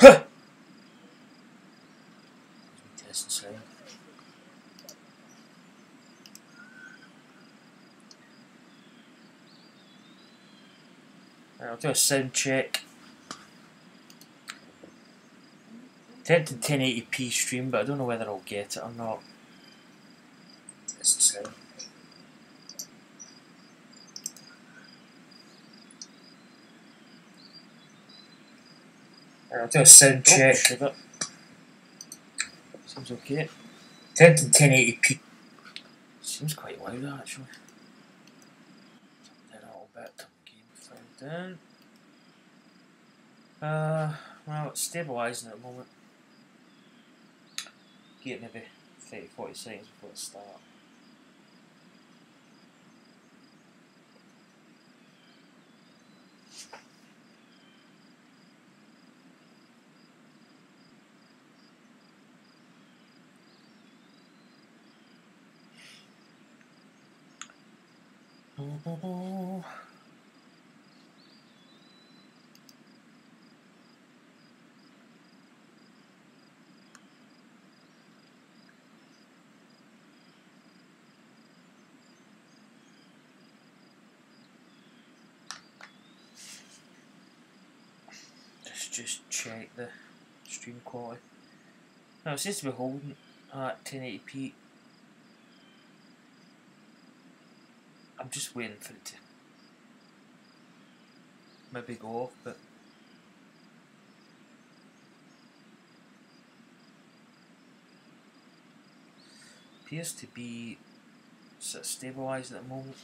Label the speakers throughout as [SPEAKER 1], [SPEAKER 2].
[SPEAKER 1] Huh! Test sound. Right, I'll do a sound check. Tempted 1080p stream, but I don't know whether I'll get it or not. Test sound. Right, I'll do a sound check. Sugar. Seems okay. Tempted 1080p. Seems quite loud actually. Turn it a little bit. Game found in. Well, it's stabilising at the moment. Give it maybe 30-40 seconds before it starts. Just check the stream quality. Now it seems to be holding at 1080p. I'm just waiting for it to maybe go off, but appears to be sort of stabilised at the moment.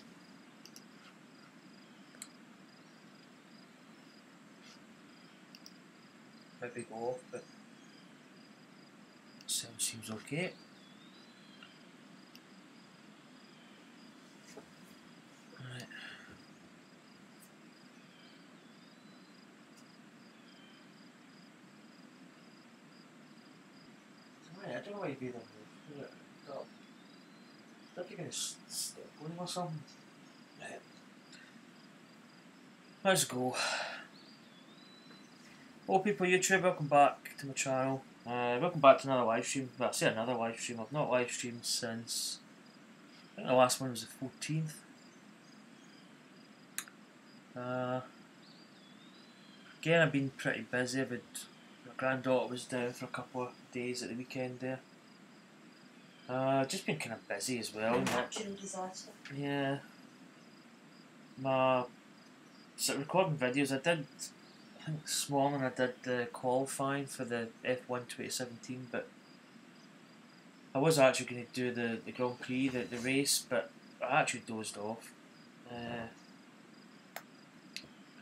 [SPEAKER 1] Maybe go off, but sound seems okay. Right. Right, I don't know why you'd be there. I think you're going to step on him or something. Right. Let's go. Hello people YouTube, welcome back to my channel. Welcome back to another live stream. Well, I say another live stream. I've not live streamed since, I think the last one was the 14th. Again, I've been pretty busy. My granddaughter was down for a couple of days at the weekend there. Just been kind of busy as well.
[SPEAKER 2] Natural disaster.
[SPEAKER 1] Yeah. So recording videos, I think this morning I did the qualifying for the F1 2017, but I was actually going to do the Grand Prix, the race, but I actually dozed off. I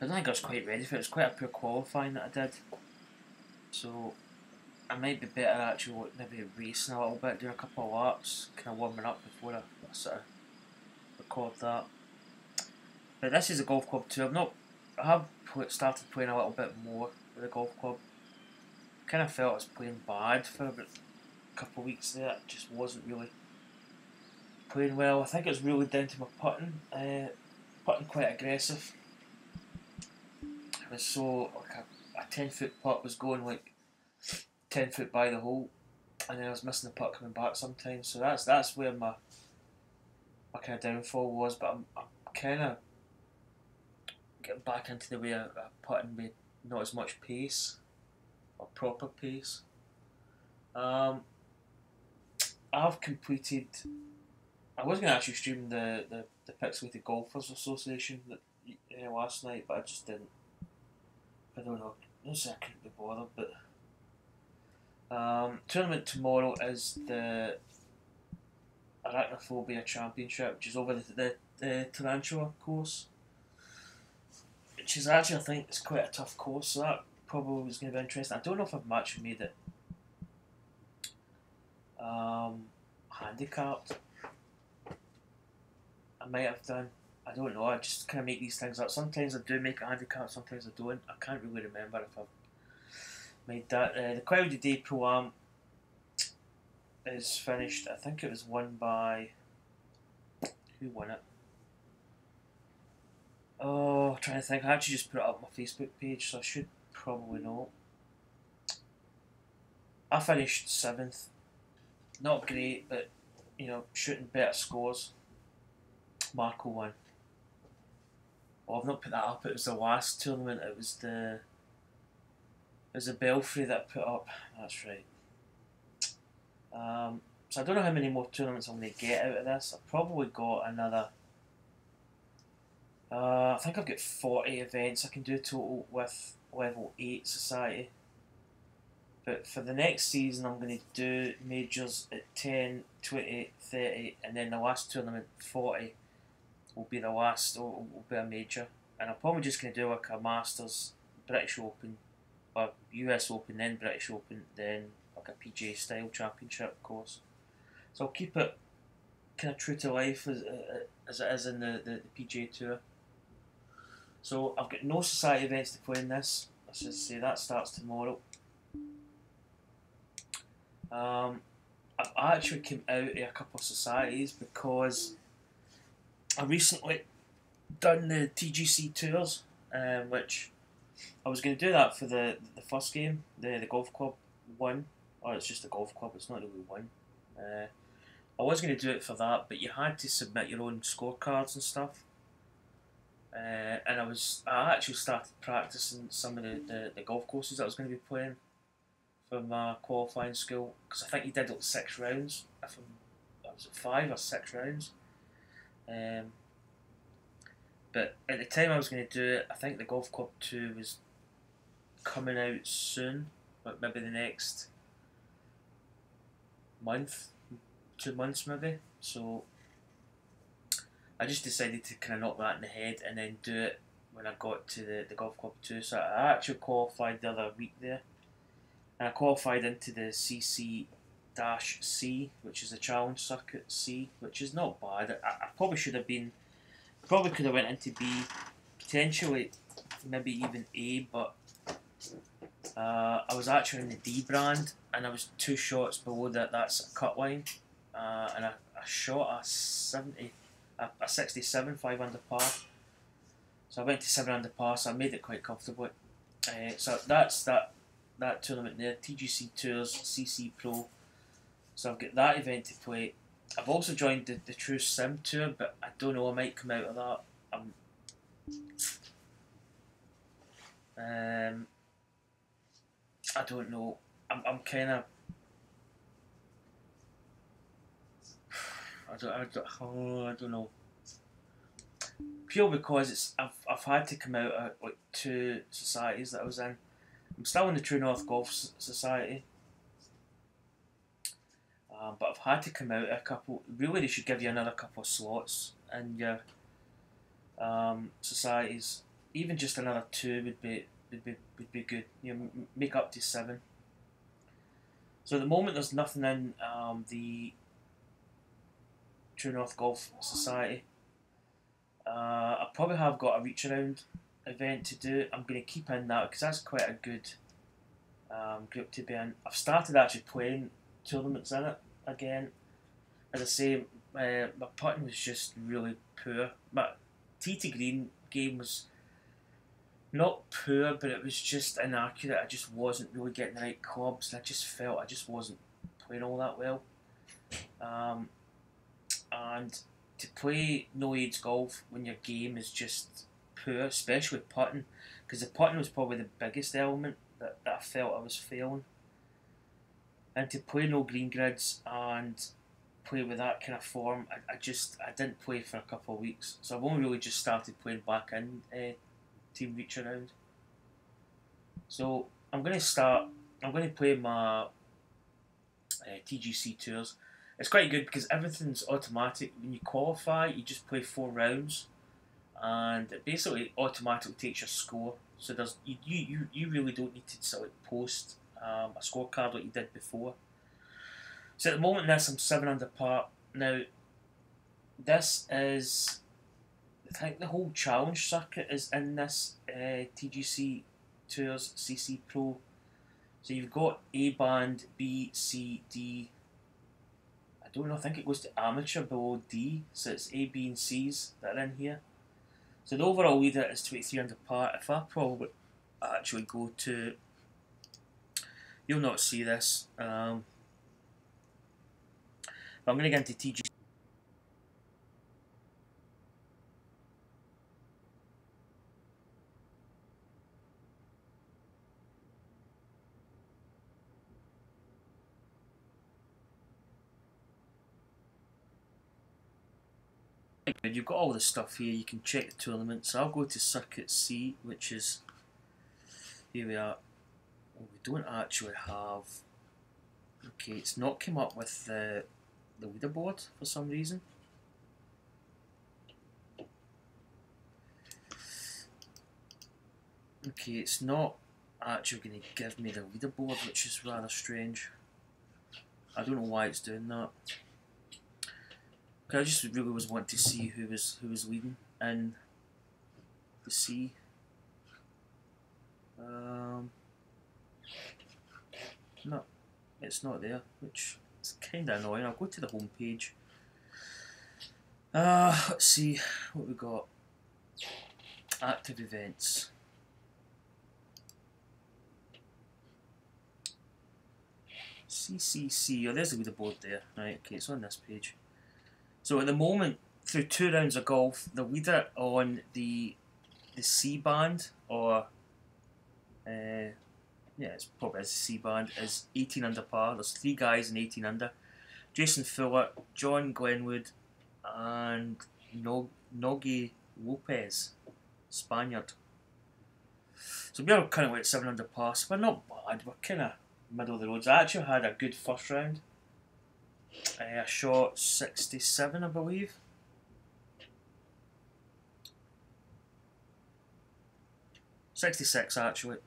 [SPEAKER 1] don't think I was quite ready for it. It was quite a poor qualifying that I did, so I might be better actually maybe racing a little bit, doing a couple of laps, kind of warming up before I sort of record that. But this is a golf club too. I have started playing a little bit more with the golf club. Kind of felt I was playing bad for about a couple of weeks there. It just wasn't really playing well. I think it was really down to my putting. Putting quite aggressive. It was so like a 10-foot putt was going like 10 foot by the hole, and then I was missing the putt coming back sometimes. So that's where my kind of downfall was. But I'm kind of getting back into the way of putting with not as much pace or proper pace. I've completed. I was going to actually stream the Pixelated Golfers Association last night, but I just didn't. I don't know. I don't say I couldn't be bothered, but tournament tomorrow is the Arachnophobia Championship, which is over the Tarantula course, which is actually, I think, it's quite a tough course, so that probably was going to be interesting. I don't know if I've actually made it handicapped. I might have done. I don't know. I just kind of make these things up. Sometimes I do make a handicap, sometimes I don't. I can't really remember if I've made that. The Cloudy Day Pro-Am is finished. I think it was won by... Who won it? Oh, I'm trying to think. I actually just put it up on my Facebook page, so I should probably know. I finished 7th. Not great, but you know, shooting better scores. Marco won. Well, I've not put that up. It was the last tournament. It was the Belfry that I put up. That's right. So I don't know how many more tournaments I'm going to get out of this. I've probably got another. I think I've got 40 events I can do total with level 8 society. But for the next season, I'm going to do majors at 10, 20, 30, and then the last tournament, 40, will be the last, will be a major. And I'm probably just going to do like a Masters, British Open, or US Open, then British Open, then like a PGA style championship course. So I'll keep it kind of true to life as it is in the PGA Tour. So I've got no society events to play in this. Let's just say that starts tomorrow. I've actually come out of a couple of societies because I recently done the TGC tours, which I was going to do that for the first game, the golf club one, or it's just a golf club, it's not really one. I was going to do it for that, but you had to submit your own scorecards and stuff. And I actually started practicing some of the golf courses that I was going to be playing for my qualifying school, because I think you did like 6 rounds. Was it 5 or 6 rounds? But at the time I was going to do it, I think the Golf Club 2 was coming out soon, like maybe the next month, 2 months maybe. So I just decided to kind of knock that in the head and then do it when I got to the Golf Club 2. So I actually qualified the other week there. And I qualified into the CC-C, which is the Challenge Circuit C, which is not bad. I probably should have been, probably could have went into B, potentially maybe even A, but I was actually in the D brand and I was 2 shots below that's a cut line, and I shot a 67 5 under par. So I went to 7 under par, so I made it quite comfortably. So that's that tournament there, TGC Tours CC Pro. So I've got that event to play. I've also joined the True Sim Tour, but I don't know, I might come out of that. I don't know. I'm kind of. I don't know. Pure because I've had to come out of like 2 societies that I was in. I'm still in the True North Golf Society, but I've had to come out a couple. Really, they should give you another couple of slots in your societies. Even just another 2 would be good. You know, make up to 7. So at the moment, there's nothing in the True North Golf Society. I probably have got a reach around event to do. I'm going to keep in that because that's quite a good group to be in. I've started actually playing tournaments in it again. As I say, my putting was just really poor. My tee to green game was not poor, but it was just inaccurate. I just wasn't really getting the right clubs, and I just felt I just wasn't playing all that well. And to play no age golf when your game is just poor, especially putting, because the putting was probably the biggest element that I felt I was failing. And to play no green grids and play with that kind of form, I didn't play for a couple of weeks. So I've only really just started playing back in Team Reach Around. So I'm going to play my TGC tours. It's quite good because everything's automatic. When you qualify, you just play 4 rounds, and it basically automatically takes your score. So there's you really don't need to sort of post a scorecard like you did before. So at the moment, I'm 7 under par. Now, this is, I think the whole challenge circuit is in this TGC Tours CC Pro. So you've got A band, B, C, D. I don't know, I think it goes to amateur below D, so it's A, B and C's that are in here. So the overall leader is 23 under par. If I probably actually go to You'll not see this. But I'm going to get into TG. You've got all the stuff here. You can check the tournaments. I'll go to Circuit C, which is here we are. Well, we don't actually have. Okay, it's not come up with the leaderboard for some reason. Okay, it's not actually going to give me the leaderboard, which is rather strange. I don't know why it's doing that. I just really was wanting to see who was leading in the C. No, it's not there, which is kind of annoying. I'll go to the home page. Let's see what we got. Active events. CCC. Oh, there's the leaderboard there. Right, okay, it's on this page. So at the moment, through 2 rounds of golf, the leader on the C band, or yeah, it's probably a C band, is 18 under par. There's 3 guys in 18 under: Jason Fuller, John Glenwood, and Nogi Lopez, Spaniard. So we're kind of like 7 under par. So we're not bad. We're kind of middle of the roads. I actually had a good first round. I shot 67, I believe. '66 actually.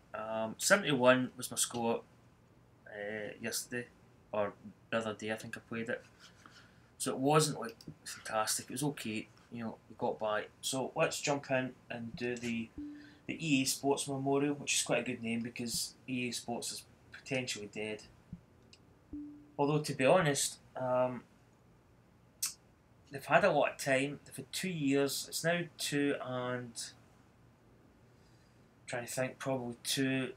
[SPEAKER 1] 71 was my score yesterday, or the other day. I think I played it. So it wasn't like fantastic. It was okay. You know, we got by. So let's jump in and do the EA Sports Memorial, which is quite a good name because EA Sports is potentially dead. Although to be honest, they've had a lot of time. They've had 2 years. It's now 2 and I'm trying to think, probably 2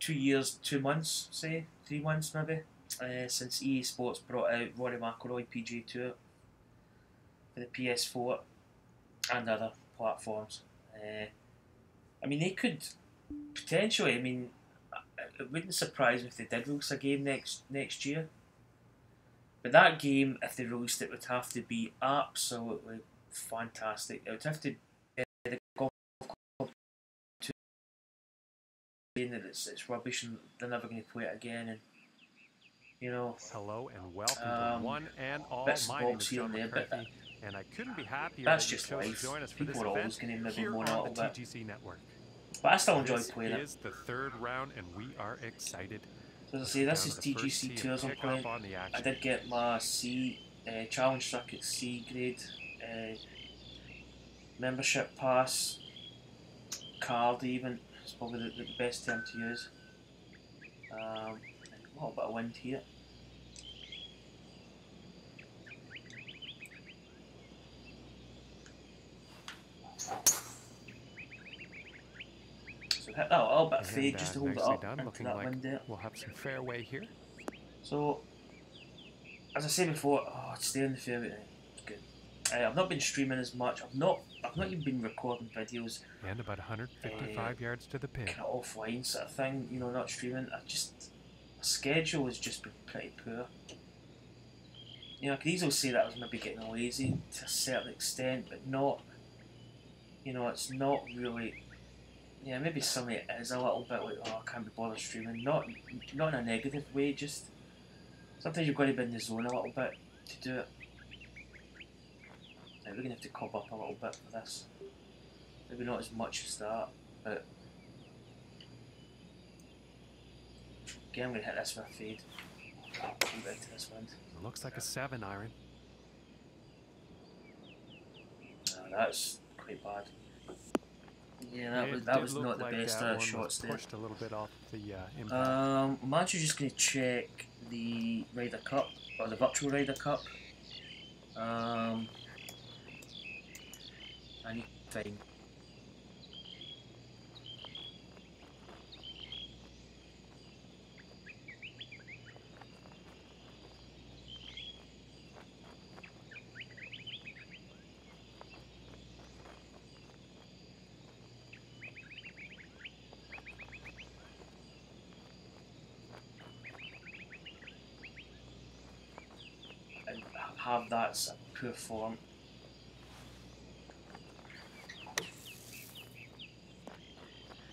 [SPEAKER 1] years, 2 months, say 3 months maybe, since EA Sports brought out Rory McIlroy PGA Tour for the PS4 and other platforms. I mean, they could potentially. I mean, it wouldn't surprise me if they did release a game next year. But that game, if they released it, would have to be absolutely fantastic. It would have to be the golf club to saying that it's rubbish and they're never going to play it again. And you know,
[SPEAKER 2] hello and welcome to one and all.
[SPEAKER 1] bits and
[SPEAKER 2] My name
[SPEAKER 1] bobs
[SPEAKER 2] is
[SPEAKER 1] here
[SPEAKER 2] John
[SPEAKER 1] and there, but
[SPEAKER 2] McCarthy, and I couldn't be happier
[SPEAKER 1] that's
[SPEAKER 2] that you
[SPEAKER 1] just
[SPEAKER 2] chose to
[SPEAKER 1] life.
[SPEAKER 2] join us for
[SPEAKER 1] People
[SPEAKER 2] this
[SPEAKER 1] are always
[SPEAKER 2] event
[SPEAKER 1] going to maybe
[SPEAKER 2] here
[SPEAKER 1] moan
[SPEAKER 2] on
[SPEAKER 1] a
[SPEAKER 2] the
[SPEAKER 1] little bit,
[SPEAKER 2] TGC Network.
[SPEAKER 1] but I still enjoy
[SPEAKER 2] This
[SPEAKER 1] playing it.
[SPEAKER 2] is the 3rd round, and we are excited.
[SPEAKER 1] So as I say, this is TGC Tours I'm playing. I did get my C Challenge Circuit C grade membership pass card. Even it's probably the best term to use. A little bit of wind here. So hit that a little bit of fade just to hold it up into that wind there.
[SPEAKER 2] We'll have some fairway here.
[SPEAKER 1] So, as I said before, it's stay in the fairway. It's good. I've not been streaming as much. I've not even been recording videos.
[SPEAKER 2] And about 155 yards to the pin.
[SPEAKER 1] Kind of offline sort of thing, you know, not streaming. My schedule has just been pretty poor. You know, I could easily say that I was maybe getting lazy to a certain extent, but not. You know, it's not really. Yeah, maybe some of it is a little bit like, I can't be bothered streaming. Not in a negative way, just sometimes you've got to be in the zone a little bit to do it. We're going to have to cob up a little bit for this. Maybe not as much as that, but again, I'm going to hit this with a fade. Move into this wind.
[SPEAKER 2] It looks like a 7 iron.
[SPEAKER 1] No, that's quite bad. Yeah, that was not the best shots there.
[SPEAKER 2] Pushed a little bit off the impact.
[SPEAKER 1] I'm actually just going to check the Ryder Cup, or the virtual Ryder Cup. I need to find. have that as a poor form.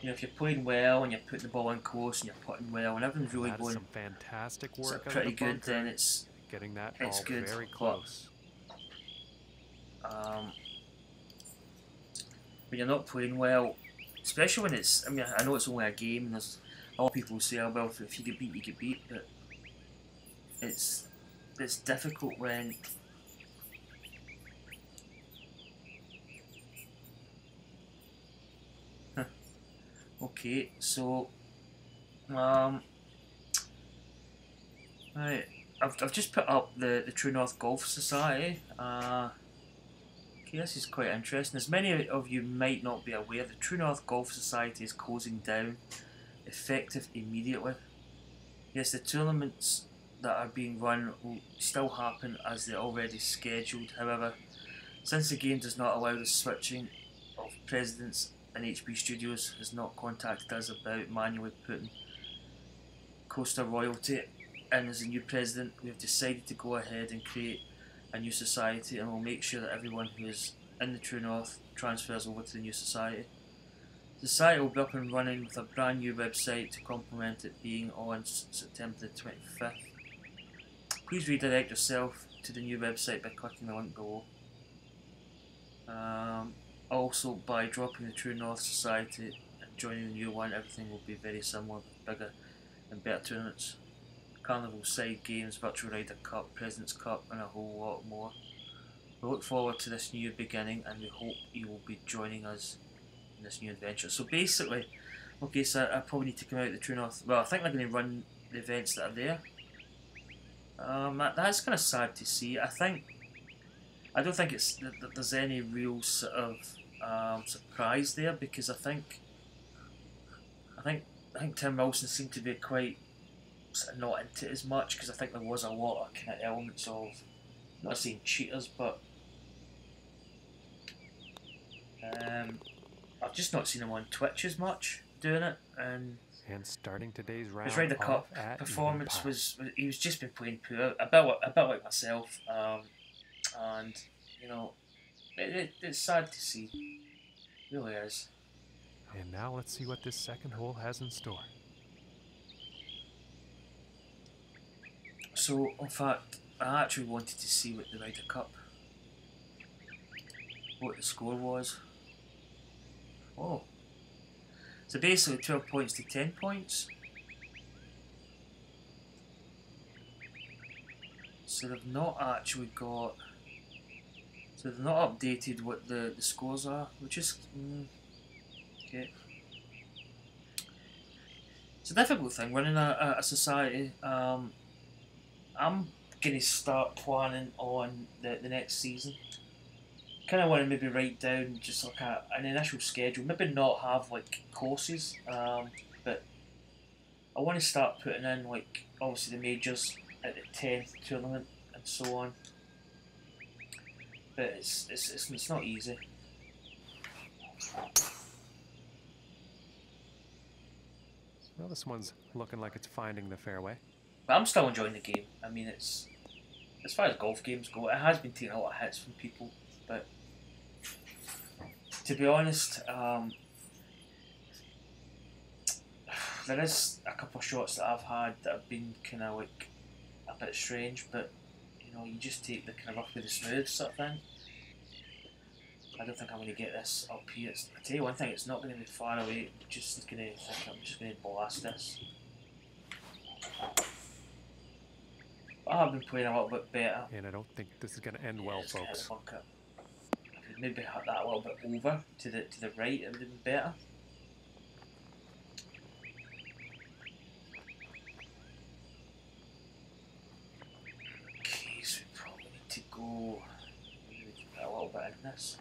[SPEAKER 1] You know, if you're playing well and you're putting the ball in close and you're putting well and everything's really going
[SPEAKER 2] some fantastic work
[SPEAKER 1] sort of
[SPEAKER 2] out
[SPEAKER 1] pretty
[SPEAKER 2] of the
[SPEAKER 1] good,
[SPEAKER 2] bunker,
[SPEAKER 1] then it's
[SPEAKER 2] getting that ball
[SPEAKER 1] good.
[SPEAKER 2] very close.
[SPEAKER 1] But when you're not playing well, especially when it's, I mean, I know it's only a game and there's a lot of people say, oh, well, if you get beat, you get beat, but it's difficult when okay, so right, I've just put up the True North Golf Society. Okay, this is quite interesting. As many of you might not be aware, the True North Golf Society is closing down, effective immediately. Yes, the tournaments that are being run will still happen as they're already scheduled. However, since the game does not allow the switching of presidents, and HB Studios has not contacted us about manually putting Costa Royalty in as a new president, we have decided to go ahead and create a new society, and we'll make sure that everyone who is in the True North transfers over to the new society. The society will be up and running with a brand new website to complement it being on September the 25th. Please redirect yourself to the new website by clicking the link below. Also, by dropping the True North Society and joining the new one, everything will be very similar, with bigger and better tournaments, carnival side games, virtual Rider Cup, President's Cup, and a whole lot more. We look forward to this new beginning, and we hope you will be joining us in this new adventure. So basically, okay, so I probably need to come out of the True North. Well, I think they're going to run the events that are there. That's kind of sad to see. I don't think it's that there's any real sort of surprise there, because I think Tim Wilson seemed to be quite sort of not into it as much, because I think there was a lot of kind of elements of, I'm not saying cheaters, but I've just not seen him on Twitch as much doing it. And
[SPEAKER 2] starting today's round,
[SPEAKER 1] his Ryder Cup performance was he was just been playing poor, a bit like myself, and you know, it's sad to see, it really is.
[SPEAKER 2] And now let's see what this second hole has in store.
[SPEAKER 1] So, in fact, I actually wanted to see what the Ryder Cup, what the score was. Oh. So basically 12 points to 10 points. So they've not actually got... So they've not updated what the scores are, which is... okay. It's a difficult thing running a society. I'm going to start planning on the next season. Kind of want to maybe write down just like an initial schedule. Maybe not have like courses, but I want to start putting in like obviously the majors at the 10th tournament and so on. But it's not easy.
[SPEAKER 2] Well, this one's looking like it's finding the fairway.
[SPEAKER 1] But I'm still enjoying the game. I mean, it's as far as golf games go, it has been taking a lot of hits from people, but to be honest, there is a couple of shots that I've had that have been kind of like a bit strange, but you know, you just take the kind of rough with the smooth sort of thing. I don't think I'm going to get this up here. I tell you one thing, it's not going to be far away. I'm just going to blast this. I have been playing a little bit better.
[SPEAKER 2] And I don't think this is going to end well, folks.
[SPEAKER 1] I could maybe have that a little bit over to the right. It would have been better. Okay, so we probably need to go a little bit in this.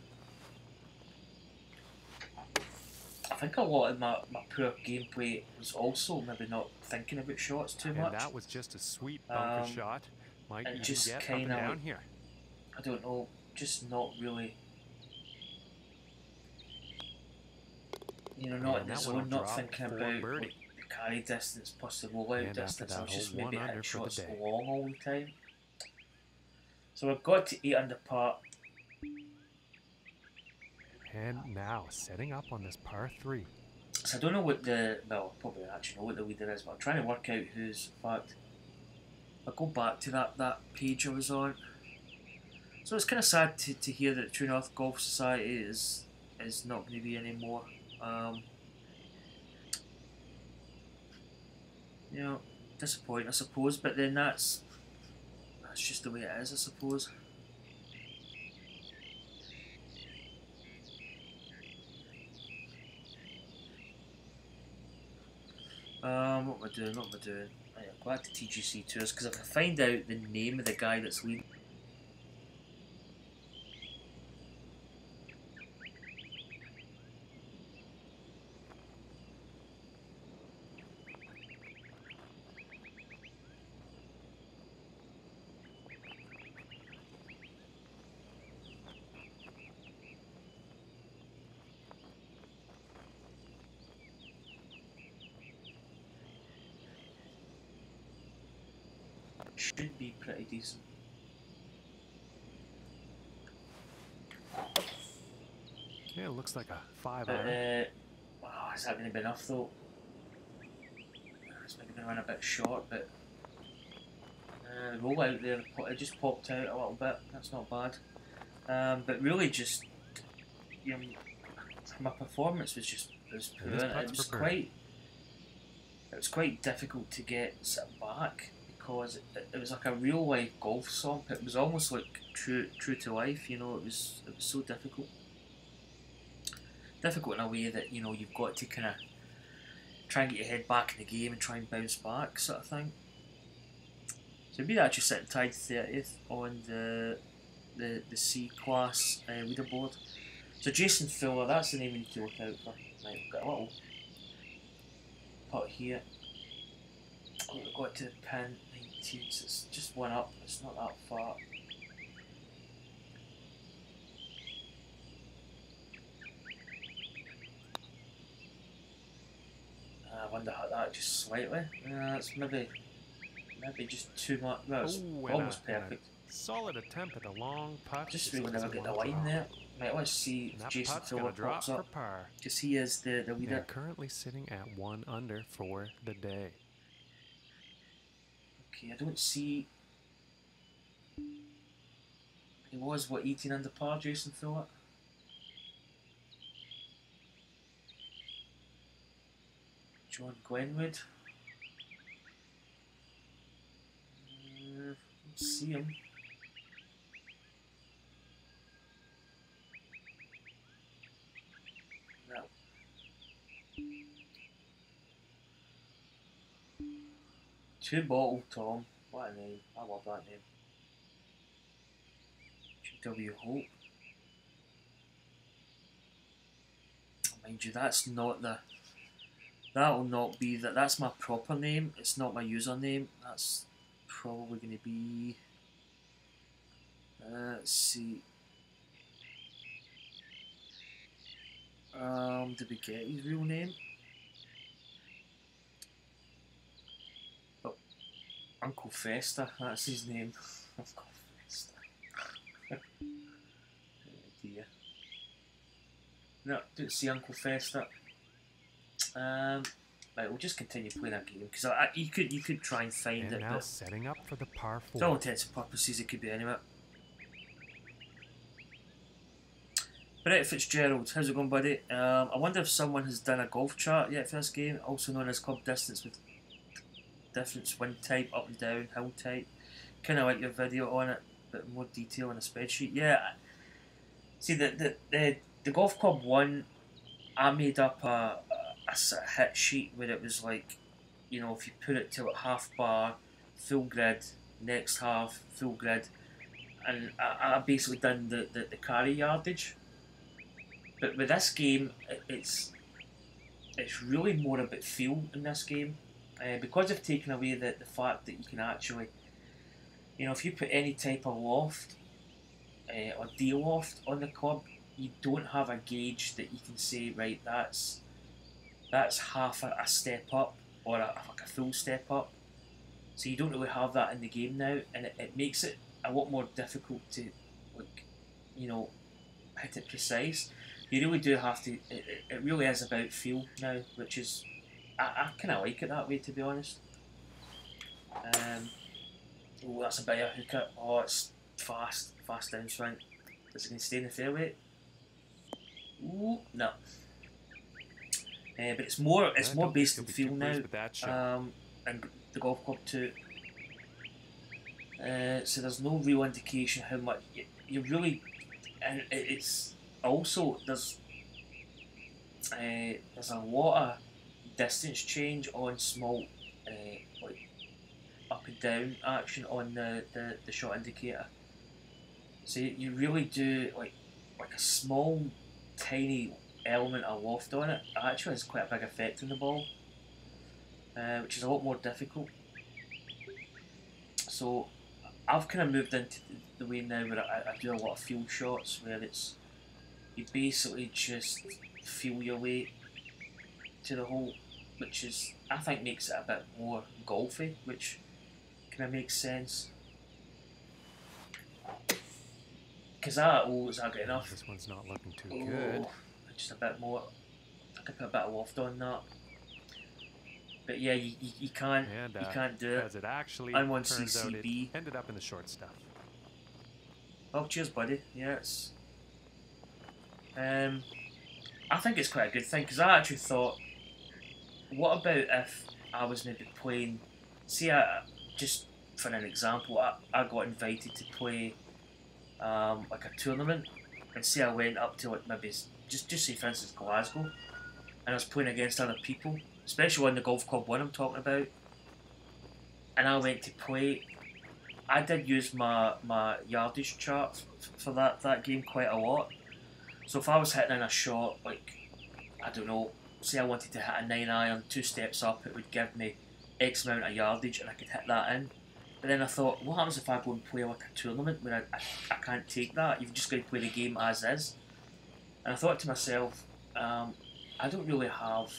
[SPEAKER 1] I think a lot of my poor gameplay was also maybe not thinking about shots too much.
[SPEAKER 2] And that was just a sweet bunker shot. Might even
[SPEAKER 1] just
[SPEAKER 2] get
[SPEAKER 1] kind
[SPEAKER 2] up and
[SPEAKER 1] of
[SPEAKER 2] down here.
[SPEAKER 1] I don't know, just not really. You know, not in the zone, not thinking about like, the carry distance plus the rollout distance. I was just maybe hitting shots long all the time. So we've got to 8 under par.
[SPEAKER 2] And now, setting up on this par 3.
[SPEAKER 1] So I don't know what the, well, probably actually know what the leader is, but I'm trying to work out who's, in fact, if I go back to that page I was on. So it's kind of sad to hear that True North Golf Society is not going to be anymore. You know, disappointing, I suppose, but then that's just the way it is, I suppose. What am I doing? Right, I'm glad to TGC Tours, because if I find out the name of the guy that's leading. Should be pretty decent.
[SPEAKER 2] Yeah, it looks like a 5 iron.
[SPEAKER 1] Is that going to be enough though? It's maybe going to run a bit short, but the roll out there, it just popped out a little bit. That's not bad. But really, just you know, my performance was poor. It was quite difficult to get back because it was like a real life golf slump. It was almost like true to life. You know, it was so difficult. Difficult in a way that, you know, you've got to kind of try and get your head back in the game and try and bounce back, sort of thing. So we're actually sitting tied 30th on the C class leaderboard. So Jason Fuller, that's the name we need to look out for. Right, we've got a little putt here. We've got to the pin 19, so it's just one up. It's not that far. I wonder how that just slightly. It's maybe just too much. Well, it's almost perfect.
[SPEAKER 2] Solid attempt at a long putt.
[SPEAKER 1] Just really never get the line there. Right, let's see if Jason Fuller pops up. Because he is the leader.
[SPEAKER 2] And currently sitting at 1 under for the day.
[SPEAKER 1] Okay, I don't see. He was, what, 18 under par, Jason Fuller? John Glenwood. Don't see him. No. Two Bottle Tom. What a name. I love that name. GW Hope. Mind you, that's not the. That will not be that. That's my proper name. It's not my username. That's probably going to be. Let's see. Did we get his real name? Oh, Uncle Fester. That's his name. Uncle Fester. Oh dear. No, don't see Uncle Fester. Right, we'll just continue playing that game because you could try and find it.
[SPEAKER 2] Now setting up for the par 4.
[SPEAKER 1] For all intents and purposes, it could be anywhere. Brett Fitzgerald, how's it going, buddy? I wonder if someone has done a golf chart yet for this game, also known as club distance with different wind type, up and down, hill type. Kind of like your video on it, but more detail on a spreadsheet. Yeah. See, the golf club one, I made up a sort of hit sheet where it was like, you know, if you put it to like half bar, full grid, next half, full grid, and I basically done the carry yardage. But with this game, it's really more about feel in this game, because I've taken away the fact that you can actually, you know, if you put any type of loft or de-loft on the club, you don't have a gauge that you can say, right, that's half a step up or like a full step up. So you don't really have that in the game now, and it makes it a a lot more difficult to, like, you know, hit it precise. You really do have to. It really is about feel now, which is I kind of like it that way, to be honest. Oh, that's a bit of a hooker. Oh, it's fast downswing. Is it going to stay in the fairway? Ooh, no. But it's more based on feel now. And the golf club too. So there's no real indication how much you really, and it's also there's a lot of distance change on small like up and down action on the shot indicator. So you really do like a small tiny element of loft on it actually has quite a big effect on the ball, which is a lot more difficult. So I've kind of moved into the way now where I do a lot of feel shots where it's you basically just feel your way to the hole, which is I think makes it a bit more golfy, which kind of makes sense. Because that is that good enough?
[SPEAKER 2] This one's not looking too good.
[SPEAKER 1] Just a bit more. I could put a bit of loft on that. But yeah, you can't do it.
[SPEAKER 2] As it actually
[SPEAKER 1] I'm on
[SPEAKER 2] turns
[SPEAKER 1] CCB.
[SPEAKER 2] out, it ended up in the short stuff.
[SPEAKER 1] Oh, cheers, buddy. Yeah, it's. I think it's quite a good thing because I actually thought, what about if I was maybe playing? See, just for an example, I got invited to play like a tournament, and say I went up to like maybe just say for instance Glasgow, and I was playing against other people, especially on the golf club one I'm talking about, and I went to play. I did use my yardage chart for that game quite a lot. So if I was hitting in a shot like I don't know, say I wanted to hit a 9-iron 2 steps up, it would give me X amount of yardage and I could hit that in. But then I thought, what happens if I go and play like a tournament where I can't take that? You've just got to play the game as is. And I thought to myself, I don't really have.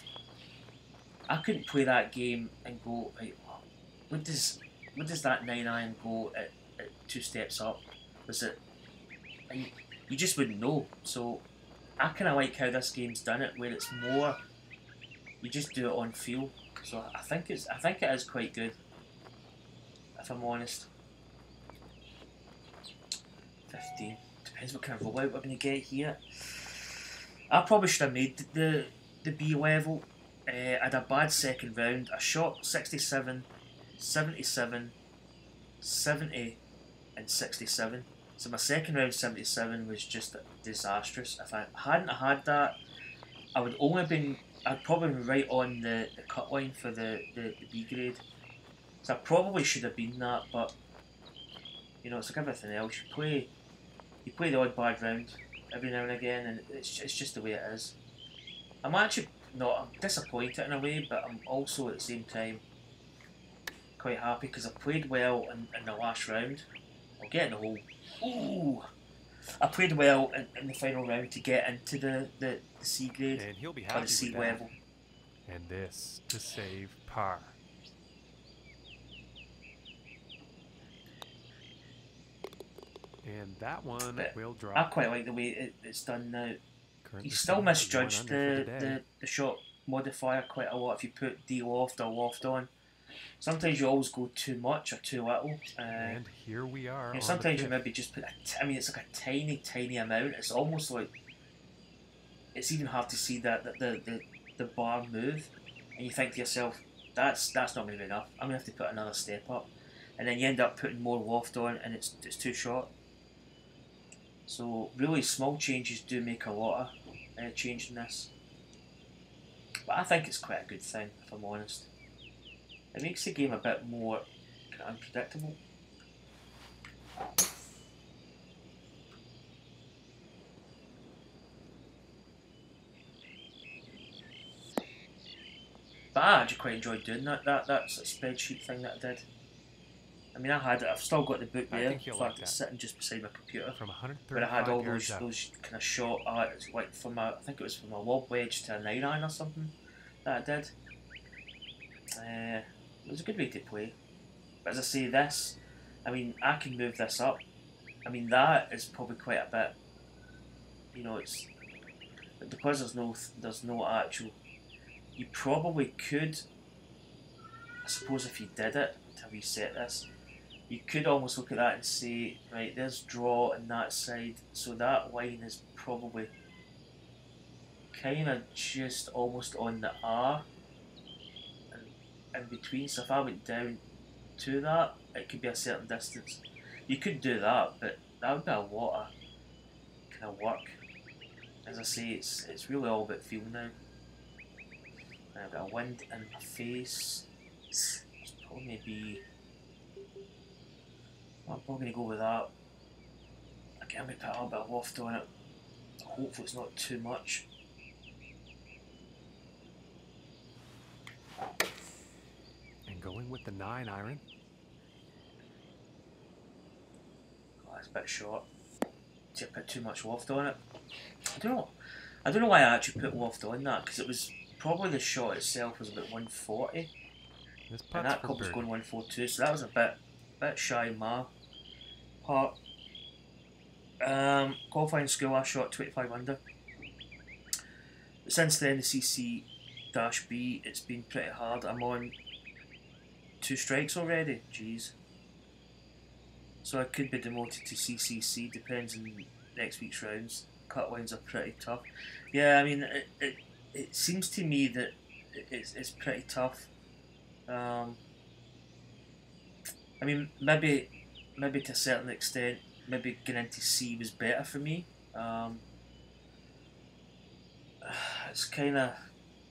[SPEAKER 1] I couldn't play that game and go, right, what does that 9-iron go at 2 steps up? Was it? And you just wouldn't know. So I kind of like how this game's done it, where it's more. You just do it on feel. So I think it is quite good. If I'm honest. 15. Depends what kind of rollout we're going to get here. I probably should have made the B level. I had a bad second round. I shot 67, 77, 70 and 67. So my second round 77 was just disastrous. If I hadn't had that, I'd probably been right on the cut line for the B grade. So I probably should have been that, but you know, it's like everything else. You play the odd bad round every now and again, and it's just the way it is. I'm disappointed in a way, but I'm also at the same time quite happy because I played well in the last round. I'll get in the hole. Ooh! I played well in the final round to get into the C grade,
[SPEAKER 2] and he'll be
[SPEAKER 1] or
[SPEAKER 2] happy
[SPEAKER 1] the C
[SPEAKER 2] with that.
[SPEAKER 1] level.
[SPEAKER 2] And this to save par. And that one will drop.
[SPEAKER 1] I quite like the way it's done now.
[SPEAKER 2] Currently
[SPEAKER 1] You still misjudge
[SPEAKER 2] the
[SPEAKER 1] the shot modifier quite a lot if you put D loft or loft on. Sometimes you always go too much or too little.
[SPEAKER 2] And here we are.
[SPEAKER 1] You know, sometimes you maybe just put it's like a tiny amount. It's almost like it's even hard to see that the bar move, and you think to yourself, that's not going to be enough. I'm going to have to put another step up, and then you end up putting more loft on, and it's too short. So really, small changes do make a lot of change in this. But I think it's quite a good thing, if I'm honest. It makes the game a bit more kind of unpredictable. But I actually quite enjoyed doing that spreadsheet thing that I did. I mean, I've still got the book there. In fact, it's sitting just beside my computer.
[SPEAKER 2] From 135
[SPEAKER 1] where I had all
[SPEAKER 2] yards
[SPEAKER 1] those kind of shot, like I think it was from a lob wedge to a 9-iron or something that I did. It was a good way to play. But as I say, I mean, I can move this up. I mean, that is probably quite a bit. You know, it's because there's no actual. You probably could. I suppose if you did it to reset this, you could almost look at that and say, right, there's draw on that side, so that line is probably kind of just almost on the R and in between. So if I went down to that, it could be a certain distance. You could do that, but that would be a lot of kind of work. As I say, it's really all about feel now. I've got a wind in my face. It's probably maybe. I'm probably going to go with that. Again, we put a little bit of loft on it. Hopefully it's not too much.
[SPEAKER 2] And going with the 9 iron.
[SPEAKER 1] Oh, that's a bit short. Did I put too much loft on it? I don't know. I don't know why I actually put loft on that, because it was probably the shot itself was about 140. And that cup was going 142, so that was a bit shy of my part. Qualifying school, I shot 25 under. But since then, the CC-B, it's been pretty hard. I'm on 2 strikes already. Jeez. So I could be demoted to CCC, depends on next week's rounds. Cut lines are pretty tough. Yeah, I mean, it seems to me that it's pretty tough. I mean, maybe to a certain extent, maybe getting into C was better for me.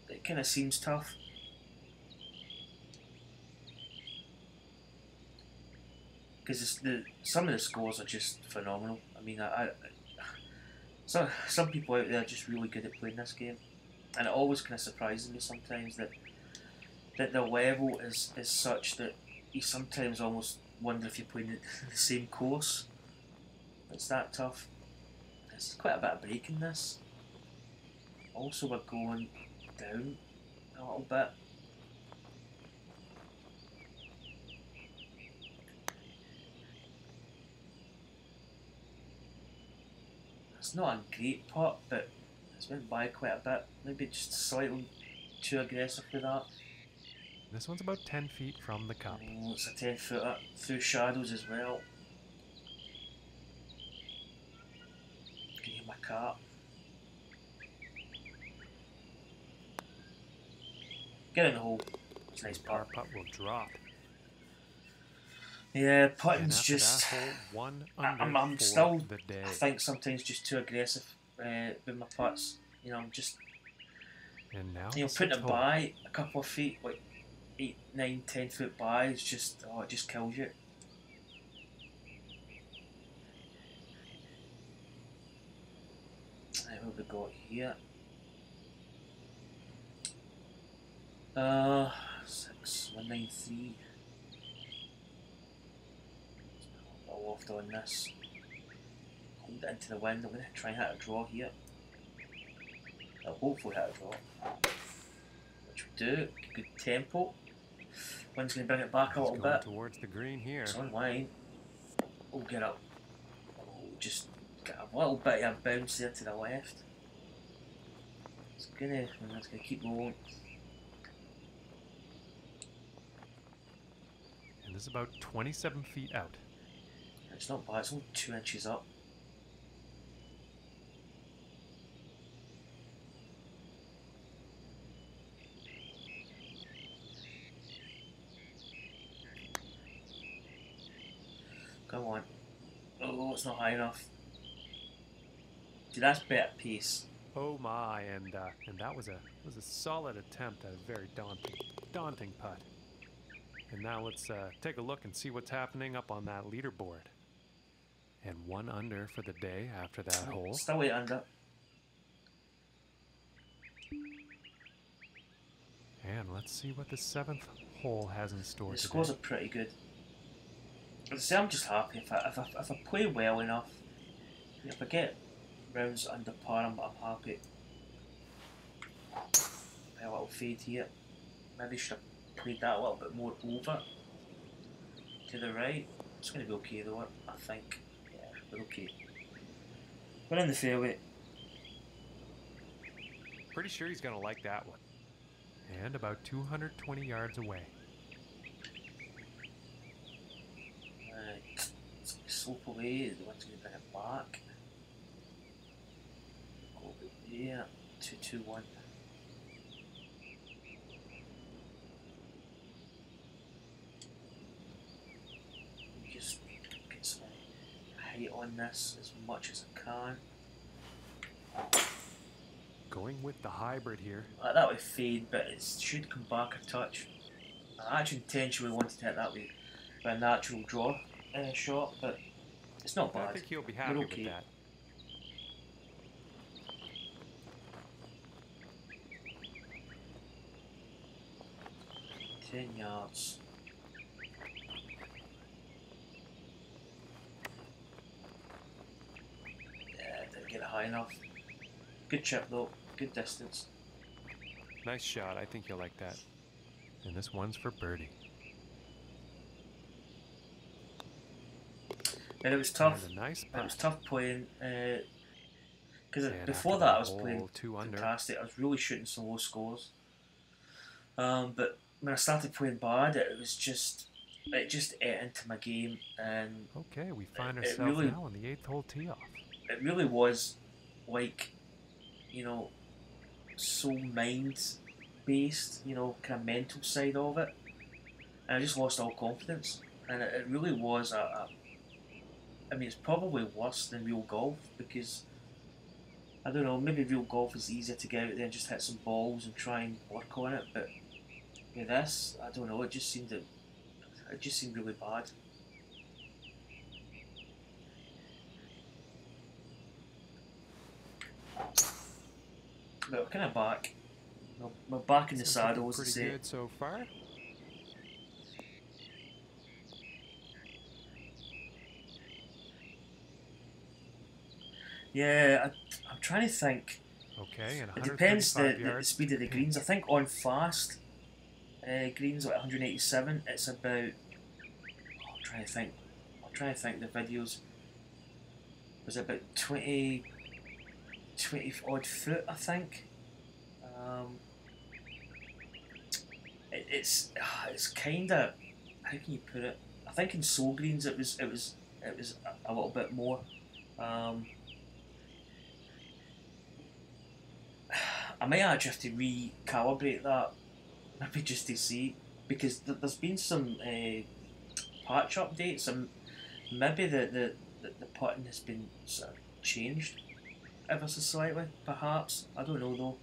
[SPEAKER 1] It kind of seems tough. Because some of the scores are just phenomenal. I mean, some people out there are just really good at playing this game, and it always kind of surprises me sometimes that the level is such that you sometimes almost wonder if you're playing the same course. It's that tough. There's quite a bit of break in this. Also, we're going down a little bit. It's not a great putt, but it's went by quite a bit. Maybe just slightly too aggressive with that.
[SPEAKER 2] This one's about 10 feet from the cup.
[SPEAKER 1] Oh, it's a 10-footer through shadows as well. You can hear my cat. Get in the hole. It's a nice putt.
[SPEAKER 2] Our putt will drop.
[SPEAKER 1] Yeah, putting's just.
[SPEAKER 2] I'm
[SPEAKER 1] still.
[SPEAKER 2] The day.
[SPEAKER 1] I think sometimes just too aggressive with my putts. You know, I'm just.
[SPEAKER 2] And now
[SPEAKER 1] putting it by a couple of feet, like 8, 9, 10 foot by, is just. Oh, it just kills you. What have we got here? 6, 193. Loft on this. Hold it into the wind. I'm going to try and hit a draw here. I'll hopefully hit a draw. Which we do. Good tempo. Wind's going to bring it back a little bit.
[SPEAKER 2] Towards the green here.
[SPEAKER 1] It's on line. Oh, get up. Oh, just get a little bit of a bounce there to the left. It's going to keep rolling.
[SPEAKER 2] And this is about 27 feet out.
[SPEAKER 1] It's not bad, it's only 2 inches up. Come on. Oh, it's not high enough. Dude, that's better pace.
[SPEAKER 2] Oh my, and that was a solid attempt at a very daunting putt. And now let's take a look and see what's happening up on that leaderboard. And 1 under for the day after that hole.
[SPEAKER 1] Still 8 under.
[SPEAKER 2] And let's see what the 7th hole has in store today.
[SPEAKER 1] The scores are pretty good. As I say, I'm just happy if I play well enough. If I get rounds under par, I'm happy. A little fade here. Maybe should have played that a little bit more over to the right. It's going to be okay though, I think. Yeah, we're okay. We're in the fairway.
[SPEAKER 2] Pretty sure he's gonna like that one. And about 220 yards away.
[SPEAKER 1] Right. It's going to slope away. The one's going to bring it back. Go over there. 2-2-1. Just get some height on this as much as I can.
[SPEAKER 2] Going with the hybrid here.
[SPEAKER 1] That would fade, but it should come back a touch. I actually intentionally wanted to hit that with a natural draw shot, but it's not bad.
[SPEAKER 2] I think he'll be happy with that.
[SPEAKER 1] 10 yards. Yeah, didn't get it high enough. Good chip though, good distance.
[SPEAKER 2] Nice shot, I think you'll like that. And this one's for birdie.
[SPEAKER 1] And it was tough.
[SPEAKER 2] And a nice
[SPEAKER 1] it was tough playing, because
[SPEAKER 2] And
[SPEAKER 1] before
[SPEAKER 2] after
[SPEAKER 1] that
[SPEAKER 2] that
[SPEAKER 1] I was
[SPEAKER 2] hole,
[SPEAKER 1] playing
[SPEAKER 2] 2 under.
[SPEAKER 1] fantastic. I was really shooting some low scores. But when I started playing bad, it just ate into my game, and
[SPEAKER 2] Okay, we find
[SPEAKER 1] it
[SPEAKER 2] ourselves
[SPEAKER 1] really-
[SPEAKER 2] now on the 8th hole tee off.
[SPEAKER 1] it really was like, you know, so mind based, you know, kind of mental side of it, and I just lost all confidence. And it really was I mean, it's probably worse than real golf, because I don't know, maybe real golf is easier to get out there and just hit some balls and try and work on it, but with this, I don't know, it just seemed really bad. But we're kind of back. We're back in the
[SPEAKER 2] Seems like
[SPEAKER 1] saddle, as I
[SPEAKER 2] pretty
[SPEAKER 1] say.
[SPEAKER 2] good so far.
[SPEAKER 1] Yeah, I'm trying to think.
[SPEAKER 2] Okay, and
[SPEAKER 1] It depends the
[SPEAKER 2] 135 yards.
[SPEAKER 1] speed of the greens. I think on fast greens like 187, it's about. I'm trying to think. The videos was about 20 odd foot, I think. It's kind of, how can you put it? I think in soul greens it was a little bit more. I might actually have to recalibrate that, maybe just to see, because there's been some patch updates, and maybe the putting has been sort of changed ever so slightly, perhaps. I don't know though,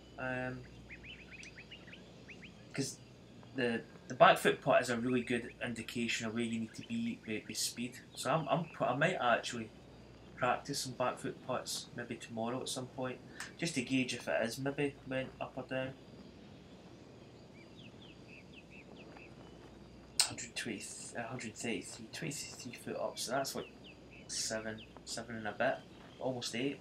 [SPEAKER 1] because the back foot putt is a really good indication of where you need to be with speed. So I might actually practice some back foot putts maybe tomorrow at some point, just to gauge if it is maybe went up or down. 133 foot up, so that's like seven and a bit, almost 8.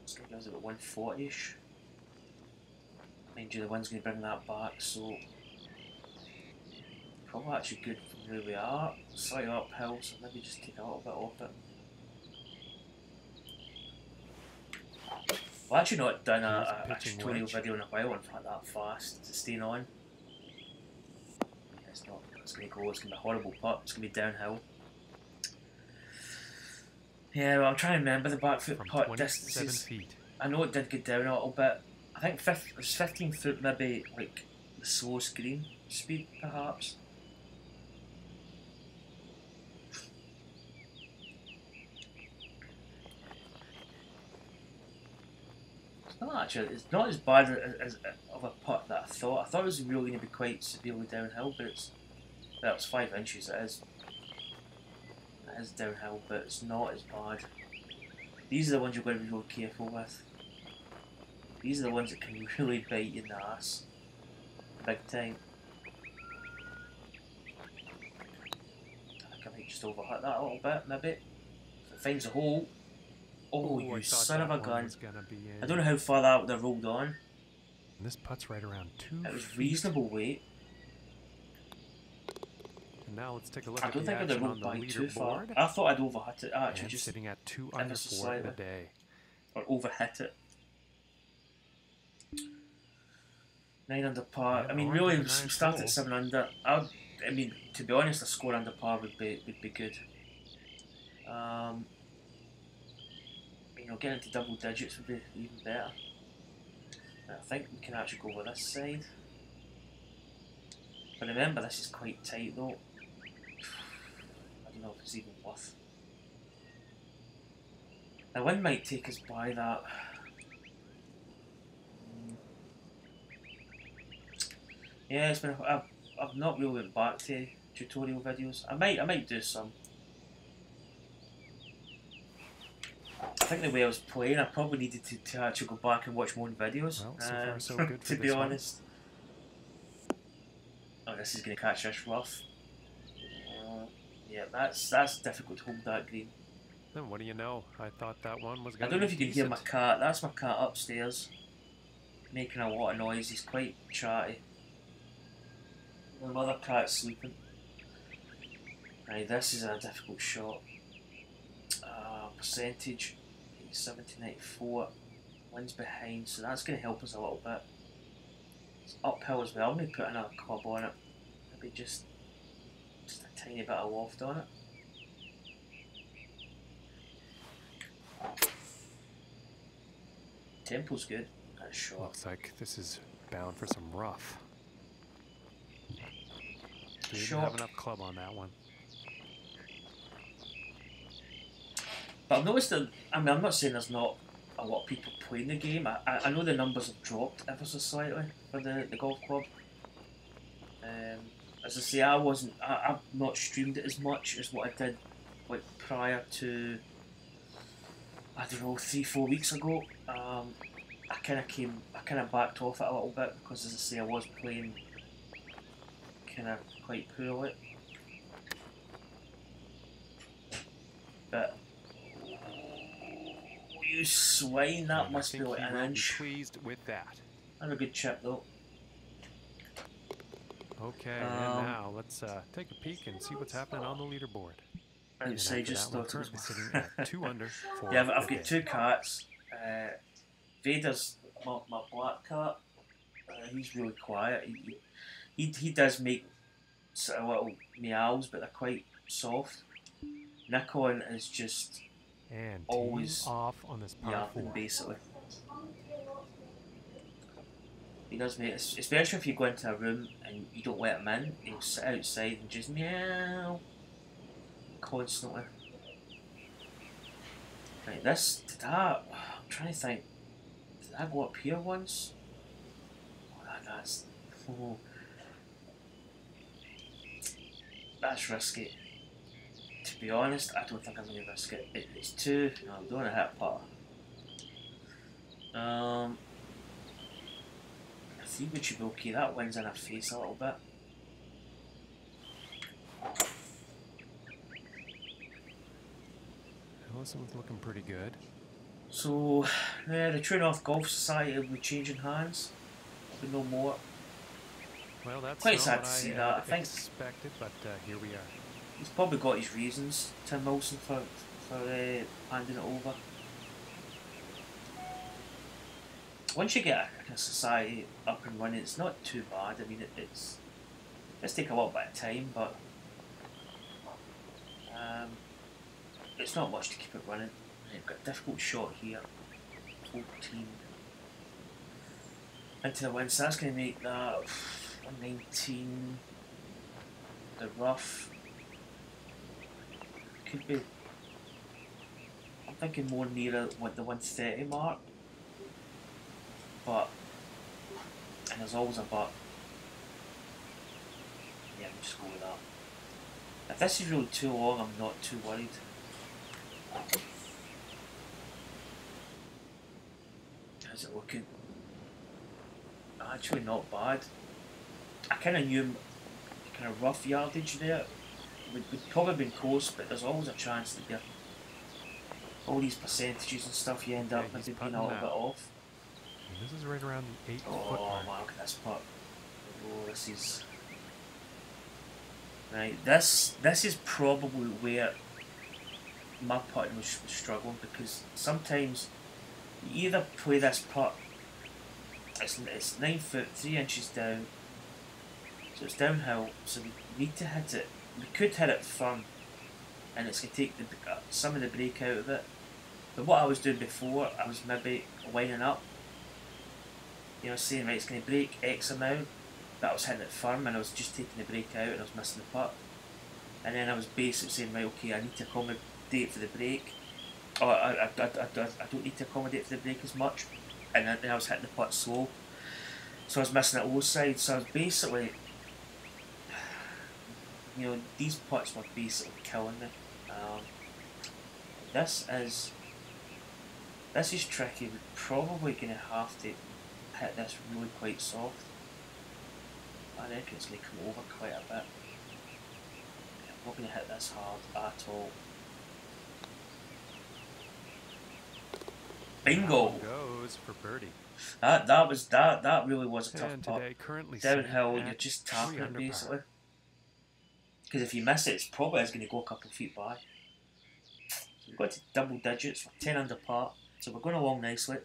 [SPEAKER 1] It's going to give us about 140ish. Mind you, the wind's going to bring that back, so probably actually good from where we are. Slightly uphill, so maybe just take a little bit off it. I've actually not done a tutorial video in a while on that fast to staying on. It's not. It's going to go. It's going to be a horrible putt. It's going to be downhill. Yeah, well, I'm trying to remember the back foot putt distances.
[SPEAKER 2] Feet.
[SPEAKER 1] I know it did go down a little bit. I think it was 15 foot, maybe like the slowest green speed, perhaps. It's not as bad as of a putt that I thought. I thought it was really going to be quite severely downhill, but it's 5 inches. It is downhill, but it's not as bad. These are the ones you've got to be real careful with. These are the ones that can really bite you in the ass, big time. I think I might just overhit that a little bit, maybe. If it finds a hole. Oh, you son of a gun. I don't know how far that would have rolled on.
[SPEAKER 2] And this putt's right around 2
[SPEAKER 1] It was
[SPEAKER 2] feet.
[SPEAKER 1] reasonable weight.
[SPEAKER 2] And now let's take a look
[SPEAKER 1] I
[SPEAKER 2] at
[SPEAKER 1] don't
[SPEAKER 2] the
[SPEAKER 1] think I'd have
[SPEAKER 2] action on
[SPEAKER 1] rolled
[SPEAKER 2] the
[SPEAKER 1] by too far.
[SPEAKER 2] leaderboard.
[SPEAKER 1] I thought I'd overhit it. Actually,
[SPEAKER 2] And
[SPEAKER 1] just
[SPEAKER 2] sitting at 2
[SPEAKER 1] ever
[SPEAKER 2] under
[SPEAKER 1] so
[SPEAKER 2] 4 in the
[SPEAKER 1] slightly.
[SPEAKER 2] day.
[SPEAKER 1] Or overhit it. 9 under par.
[SPEAKER 2] And
[SPEAKER 1] I mean,
[SPEAKER 2] on to
[SPEAKER 1] really,
[SPEAKER 2] the
[SPEAKER 1] we
[SPEAKER 2] ninth
[SPEAKER 1] started
[SPEAKER 2] hole.
[SPEAKER 1] at 7 under. I mean, to be honest, a score under par would be good. You know, getting into double digits would be even better. And I think we can actually go with this side. But remember, this is quite tight though. I don't know if it's even worth. The wind might take us by that. Yeah, it's been. I've not really went back to tutorial videos. I might do some. I think the way I was playing, I probably needed to actually go back and watch my own videos.
[SPEAKER 2] Well, so far so good for
[SPEAKER 1] to be
[SPEAKER 2] this
[SPEAKER 1] honest. Oh, this is going to catch us rough. Yeah, that's difficult to hold that green.
[SPEAKER 2] Then what do you know? I thought that one was
[SPEAKER 1] I
[SPEAKER 2] going to be
[SPEAKER 1] don't know if you can hear my
[SPEAKER 2] decent.
[SPEAKER 1] cat. That's my cat upstairs, making a lot of noise. He's quite chatty. My mother cat's sleeping. Right, this is a difficult shot. Percentage 1794. Wind's behind, so that's going to help us a little bit. It's uphill as well. I'm going to put another club on it. Maybe just a tiny bit of loft on it. Tempo's good. That's short.
[SPEAKER 2] Looks like this is bound for some rough. Didn't have enough club on that one.
[SPEAKER 1] But I've noticed that, I mean, I'm not saying there's not a lot of people playing the game. I know the numbers have dropped ever so slightly for the golf club. As I say, I've not streamed it as much as what I did like prior to, I don't know, 3-4 weeks ago. I kind of backed off it a little bit because, as I say, I was playing kind of quite poorly. But you swine, that
[SPEAKER 2] And
[SPEAKER 1] must be like an inch.
[SPEAKER 2] Pleased with that.
[SPEAKER 1] Not a good chip though.
[SPEAKER 2] Okay, and now let's take a peek and see what's happening on the leaderboard.
[SPEAKER 1] Outside just
[SPEAKER 2] that,
[SPEAKER 1] started.
[SPEAKER 2] currently sitting at 2 under 4.
[SPEAKER 1] Yeah, I've got 2 cats. Vader's my black cat. He's really quiet. He does make sort of little meows, but they're quite soft. Nikon is just
[SPEAKER 2] and
[SPEAKER 1] always
[SPEAKER 2] off on this par
[SPEAKER 1] yapping,
[SPEAKER 2] 4.
[SPEAKER 1] basically. He does make, especially if you go into a room and you don't let him in, he'll sit outside and just meow constantly. Right, I'm trying to think, did I go up here once? Oh, that's risky. To be honest, I don't think I'm going to risk it. It's too, no, I'm doing a hit putt. I think we should be okay. That wind's in our face a little bit.
[SPEAKER 2] Allison's looking pretty good.
[SPEAKER 1] So, yeah, the True North Golf Society will be changing hands. There'll be no more.
[SPEAKER 2] Well, that's
[SPEAKER 1] quite
[SPEAKER 2] not
[SPEAKER 1] sad
[SPEAKER 2] what
[SPEAKER 1] to see that. I think
[SPEAKER 2] expected, but here we are.
[SPEAKER 1] He's probably got his reasons, Tim Wilson, for handing it over. Once you get a society up and running, it's not too bad. I mean, it's take a little bit of time, but it's not much to keep it running. You've got a difficult shot here, 14 into the wind, so that's going to make that 19. The rough could be. I'm thinking more nearer with the 130 mark. But, and there's always a but. Yeah, we'll just go with that. If this is really too long, I'm not too worried. How's it looking? Actually not bad. I kind of knew kind of rough yardage there. We'd probably been close, but there's always a chance that you're, all these percentages and stuff, you end up maybe being a little bit off.
[SPEAKER 2] And this is right around the 8 foot mark.
[SPEAKER 1] Oh, wow, look at this putt. Oh, this is... Right, this is probably where my putting was struggling, because sometimes you either play this putt, it's 9 foot 3 inches down, so it's downhill, so we need to hit it. We could hit it firm, and it's going to take some of the break out of it. But what I was doing before, I was maybe winding up, you know, saying, right, it's going to break X amount, but I was hitting it firm, and I was just taking the break out, and I was missing the putt. And then I was basically saying, right, okay, I need to accommodate for the break, or I don't need to accommodate for the break as much, and then I was hitting the putt slow, so I was missing it low side. So I was basically, you know, these putts were basically killing me. Um, this is tricky. We're probably going to have to hit this really quite soft. I reckon it's going to come over quite a bit. I'm not going to hit this hard at all. Bingo!
[SPEAKER 2] Goes for birdie.
[SPEAKER 1] That really was a tough
[SPEAKER 2] And
[SPEAKER 1] putt.
[SPEAKER 2] today, currently
[SPEAKER 1] Downhill, you're just tapping it basically. Because if you miss it, it's probably going to go a couple of feet by. So we've got to double digits. We're 10 under par, so we're going along nicely.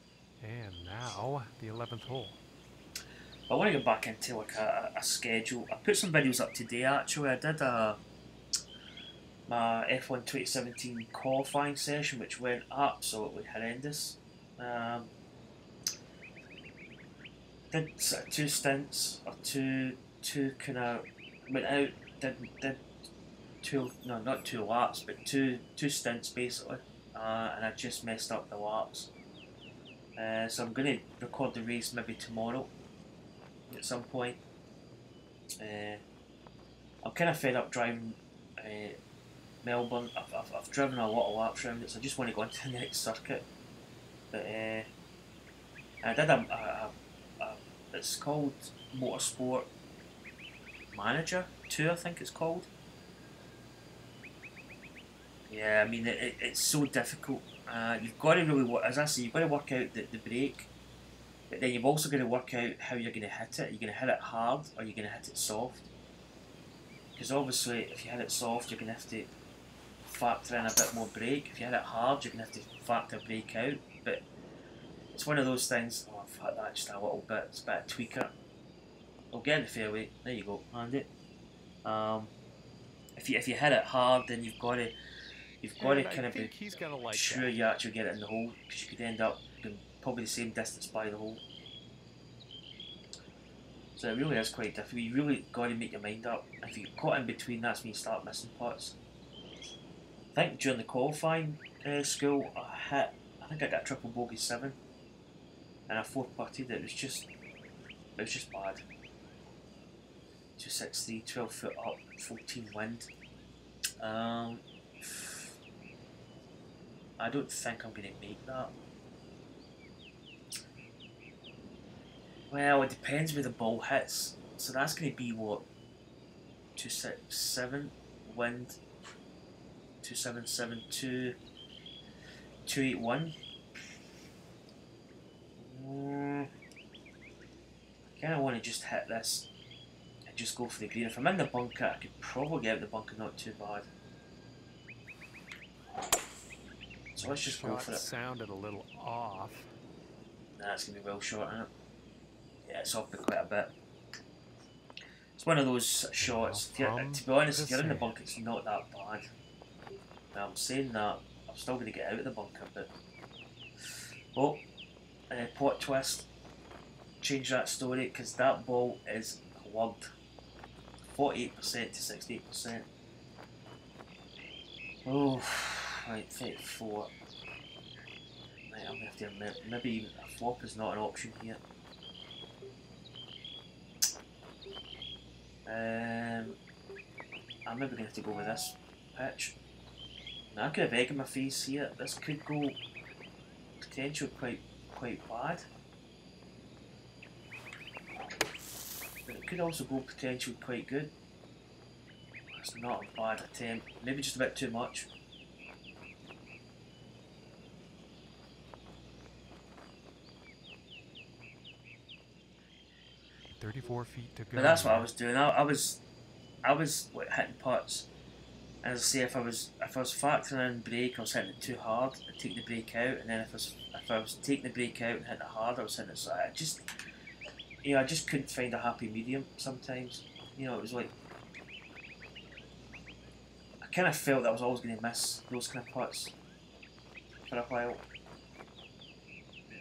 [SPEAKER 2] And now the 11th hole.
[SPEAKER 1] I want to get back into like a schedule. I put some videos up today actually. I did my F1 2017 qualifying session, which went absolutely horrendous. Did sort of 2 stints, or two kind of went out. Did 2, no, not 2 laps, but two stints basically, and I just messed up the laps. So I'm going to record the race maybe tomorrow at some point. I'm kind of fed up driving Melbourne. I've driven a lot of laps around it, so I just want to go into the next circuit. But I did it's called Motorsport Manager 2, I think it's called. Yeah, I mean it's so difficult. You've got to really work, as I say, you've got to work out the brake, but then you've also got to work out how you're going to hit it. Are you going to hit it hard, or are you going to hit it soft? Because obviously, if you hit it soft, you're going to have to factor in a bit more brake. If you hit it hard, you're going to have to factor brake out. But it's one of those things. Oh, I've hit that just a little bit. It's a bit of tweaker. I'll get in the fairway. There you go, hand it. If you hit it hard, then you've got to kind of be sure you actually get it in the hole, because you could end up being probably the same distance by the hole. So it really is quite difficult. You really got to make your mind up. If you get caught in between, that's when you start missing putts. I think during the qualifying school, I got a triple bogey 7, and I 4-putted. It was just bad. 263, 12 foot up, 14 wind. I don't think I'm going to make that. Well, it depends where the ball hits. So that's going to be what? 267 wind, 277, 281. I kind of want to just hit this and just go for the green. If I'm in the bunker, I could probably get out the bunker not too bad. So let's just go for it.
[SPEAKER 2] Sounded a little off.
[SPEAKER 1] Nah, it's going to be well short, isn't it? Yeah, it's off by quite a bit. It's one of those shots. To be honest, if you're in the bunker, it's not that bad. Now, I'm saying that, I'm still going to get out of the bunker, but... Oh, plot twist. Change that story, because that ball is plugged. 48% to 68%. Oh, right, 34. Right, I'm going to have to admit, maybe even a flop is not an option here. I'm maybe going to have to go with this pitch. Now I could have egg in my face here. This could go potentially quite bad. But it could also go potentially quite good. That's not a bad attempt. Maybe just a bit too much.
[SPEAKER 2] .34 feet to go.
[SPEAKER 1] But that's what I was doing. I was I was like, hitting putts. As I say, if I was factoring in brake, I was hitting it too hard. I'd take the brake out, and then if I was taking the brake out and hitting it hard, I was hitting it. So I just, I just couldn't find a happy medium sometimes. It was like I kind of felt that I was always going to miss those kind of putts for a while.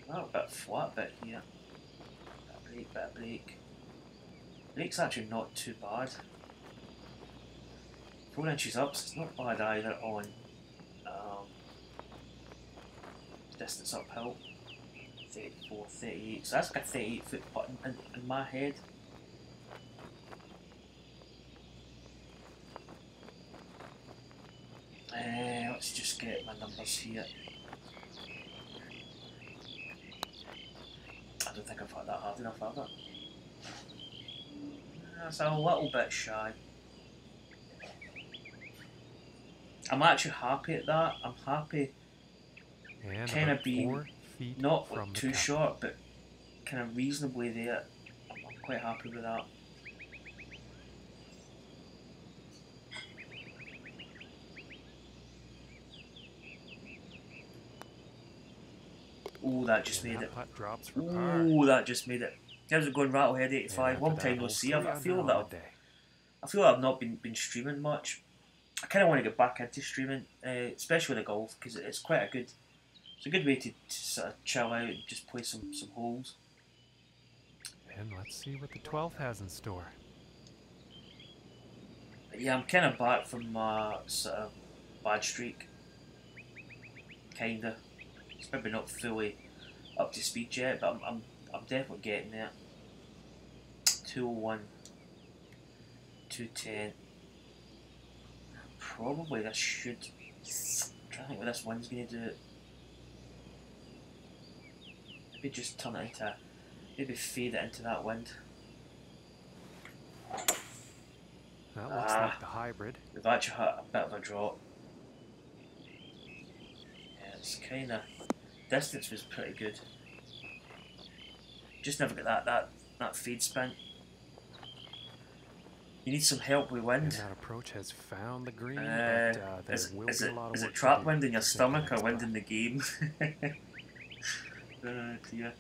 [SPEAKER 1] A bit flat bit here. Bit of brake. Brake's actually not too bad. 4 inches up, so it's not bad either on distance uphill. 34, 38. So that's like a 38-foot putt in my head. Let's just get my numbers here. I don't think I've hit that hard enough, have I? That's a little bit shy. I'm actually happy at that. I'm happy kind of being not like too short, but kind of reasonably there. I'm quite happy with that. Oh, that just made it. Oh, that just made it. How's it going, Rattlehead 85? Long time no see. I feel that I've not been streaming much. I kind of want to get back into streaming, especially with the golf, because it's quite it's a good way to sort of chill out and just play some holes.
[SPEAKER 2] And let's see what the 12th has in store.
[SPEAKER 1] Yeah, I'm kind of back from my sort of bad streak. Kinda. It's maybe not fully up to speed yet, but I'm definitely getting there. 201, 210. Probably this should. I'm trying to think what this one's going to do. Maybe just turn it into. Maybe fade it into that wind.
[SPEAKER 2] That looks like the hybrid.
[SPEAKER 1] We've actually hit a bit of a drop. Yeah, it's kind of. Distance was pretty good. Just never got that fade spin. You need some help with wind.
[SPEAKER 2] And that approach has found the green, but there will be a lot of work.
[SPEAKER 1] Is it trap wind in your stomach or wind in the game? Yeah.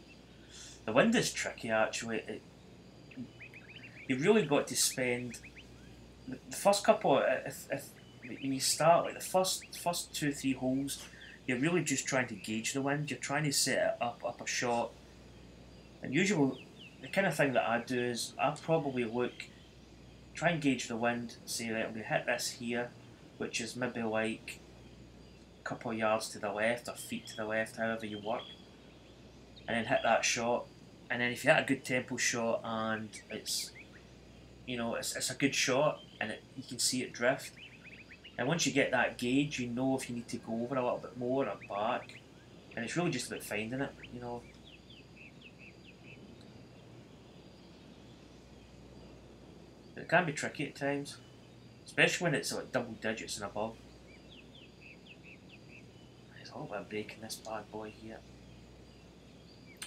[SPEAKER 1] The wind is tricky actually. You really got to spend the first couple. If when you start like the first 2-3 holes, you're really just trying to gauge the wind. You're trying to set it up a shot. And usually, the kind of thing that I do is I probably try and gauge the wind. Say right, I'm going to hit this here, which is maybe like a couple of yards to the left or feet to the left, however you work, and then hit that shot. And then if you hit a good tempo shot and it's a good shot and you can see it drift. And once you get that gauge, you know if you need to go over a little bit more or back. And it's really just about finding it, It can be tricky at times, especially when it's like double digits and above. There's a little bit of break in this bad boy here.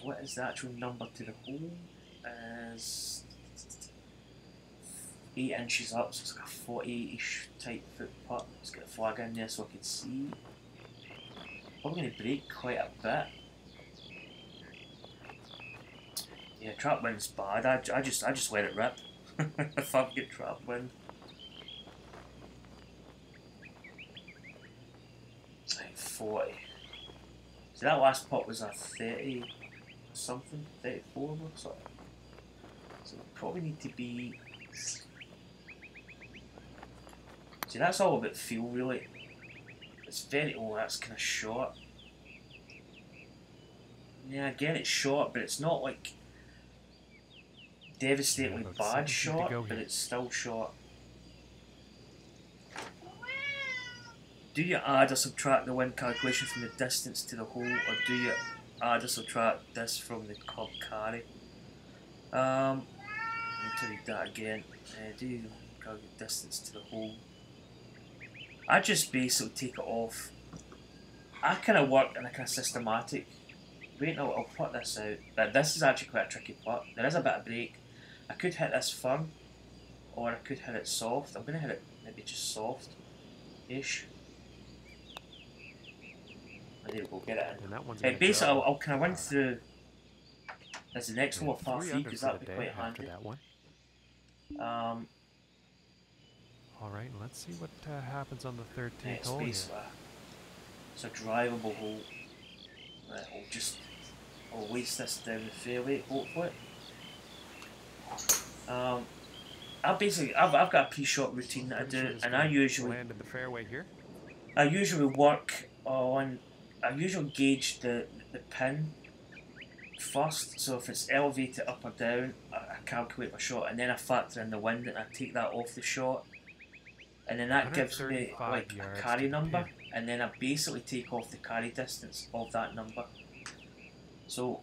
[SPEAKER 1] What is the actual number to the hole? Is 8 inches up, so it's like a 48-ish type foot putt. Let's get a flag in there so I can see. Probably going to break quite a bit. Yeah, trap wind's bad. I just let it rip. If I get trap wind. Like 40. So that last putt was a 30 something, 34 or something. So we probably need to be. See, that's all about feel really. It's that's kind of short. Yeah, again it's short, but it's not like devastatingly bad short, but it's still short. Do you add or subtract the wind calculation from the distance to the hole, or do you add or subtract this from the club carry? Let me read that again. Do you calculate distance to the hole? I just basically take it off. I kind of work in a kind of systematic. Wait, no, I'll put this out. This is actually quite a tricky putt. There is a bit of break. I could hit this firm, or I could hit it soft. I'm going to hit it maybe just soft-ish. And there we go, get it in.
[SPEAKER 2] And that one's
[SPEAKER 1] Basically, I'll kind of run through as the next one, par 3, because
[SPEAKER 2] that
[SPEAKER 1] that'll be quite handy.
[SPEAKER 2] that one. All right, let's see what happens on the 13th hole here.
[SPEAKER 1] It's a drivable hole. Right, I'll waste this down the fairway, hopefully. I've got a pre-shot routine that I do, and I usually
[SPEAKER 2] land in the fairway here.
[SPEAKER 1] I usually work on. I usually gauge the pin first. So if it's elevated up or down, I calculate my shot, and then I factor in the wind, and I take that off the shot, and then that gives me like a carry number, and then I basically take off the carry distance of that number. So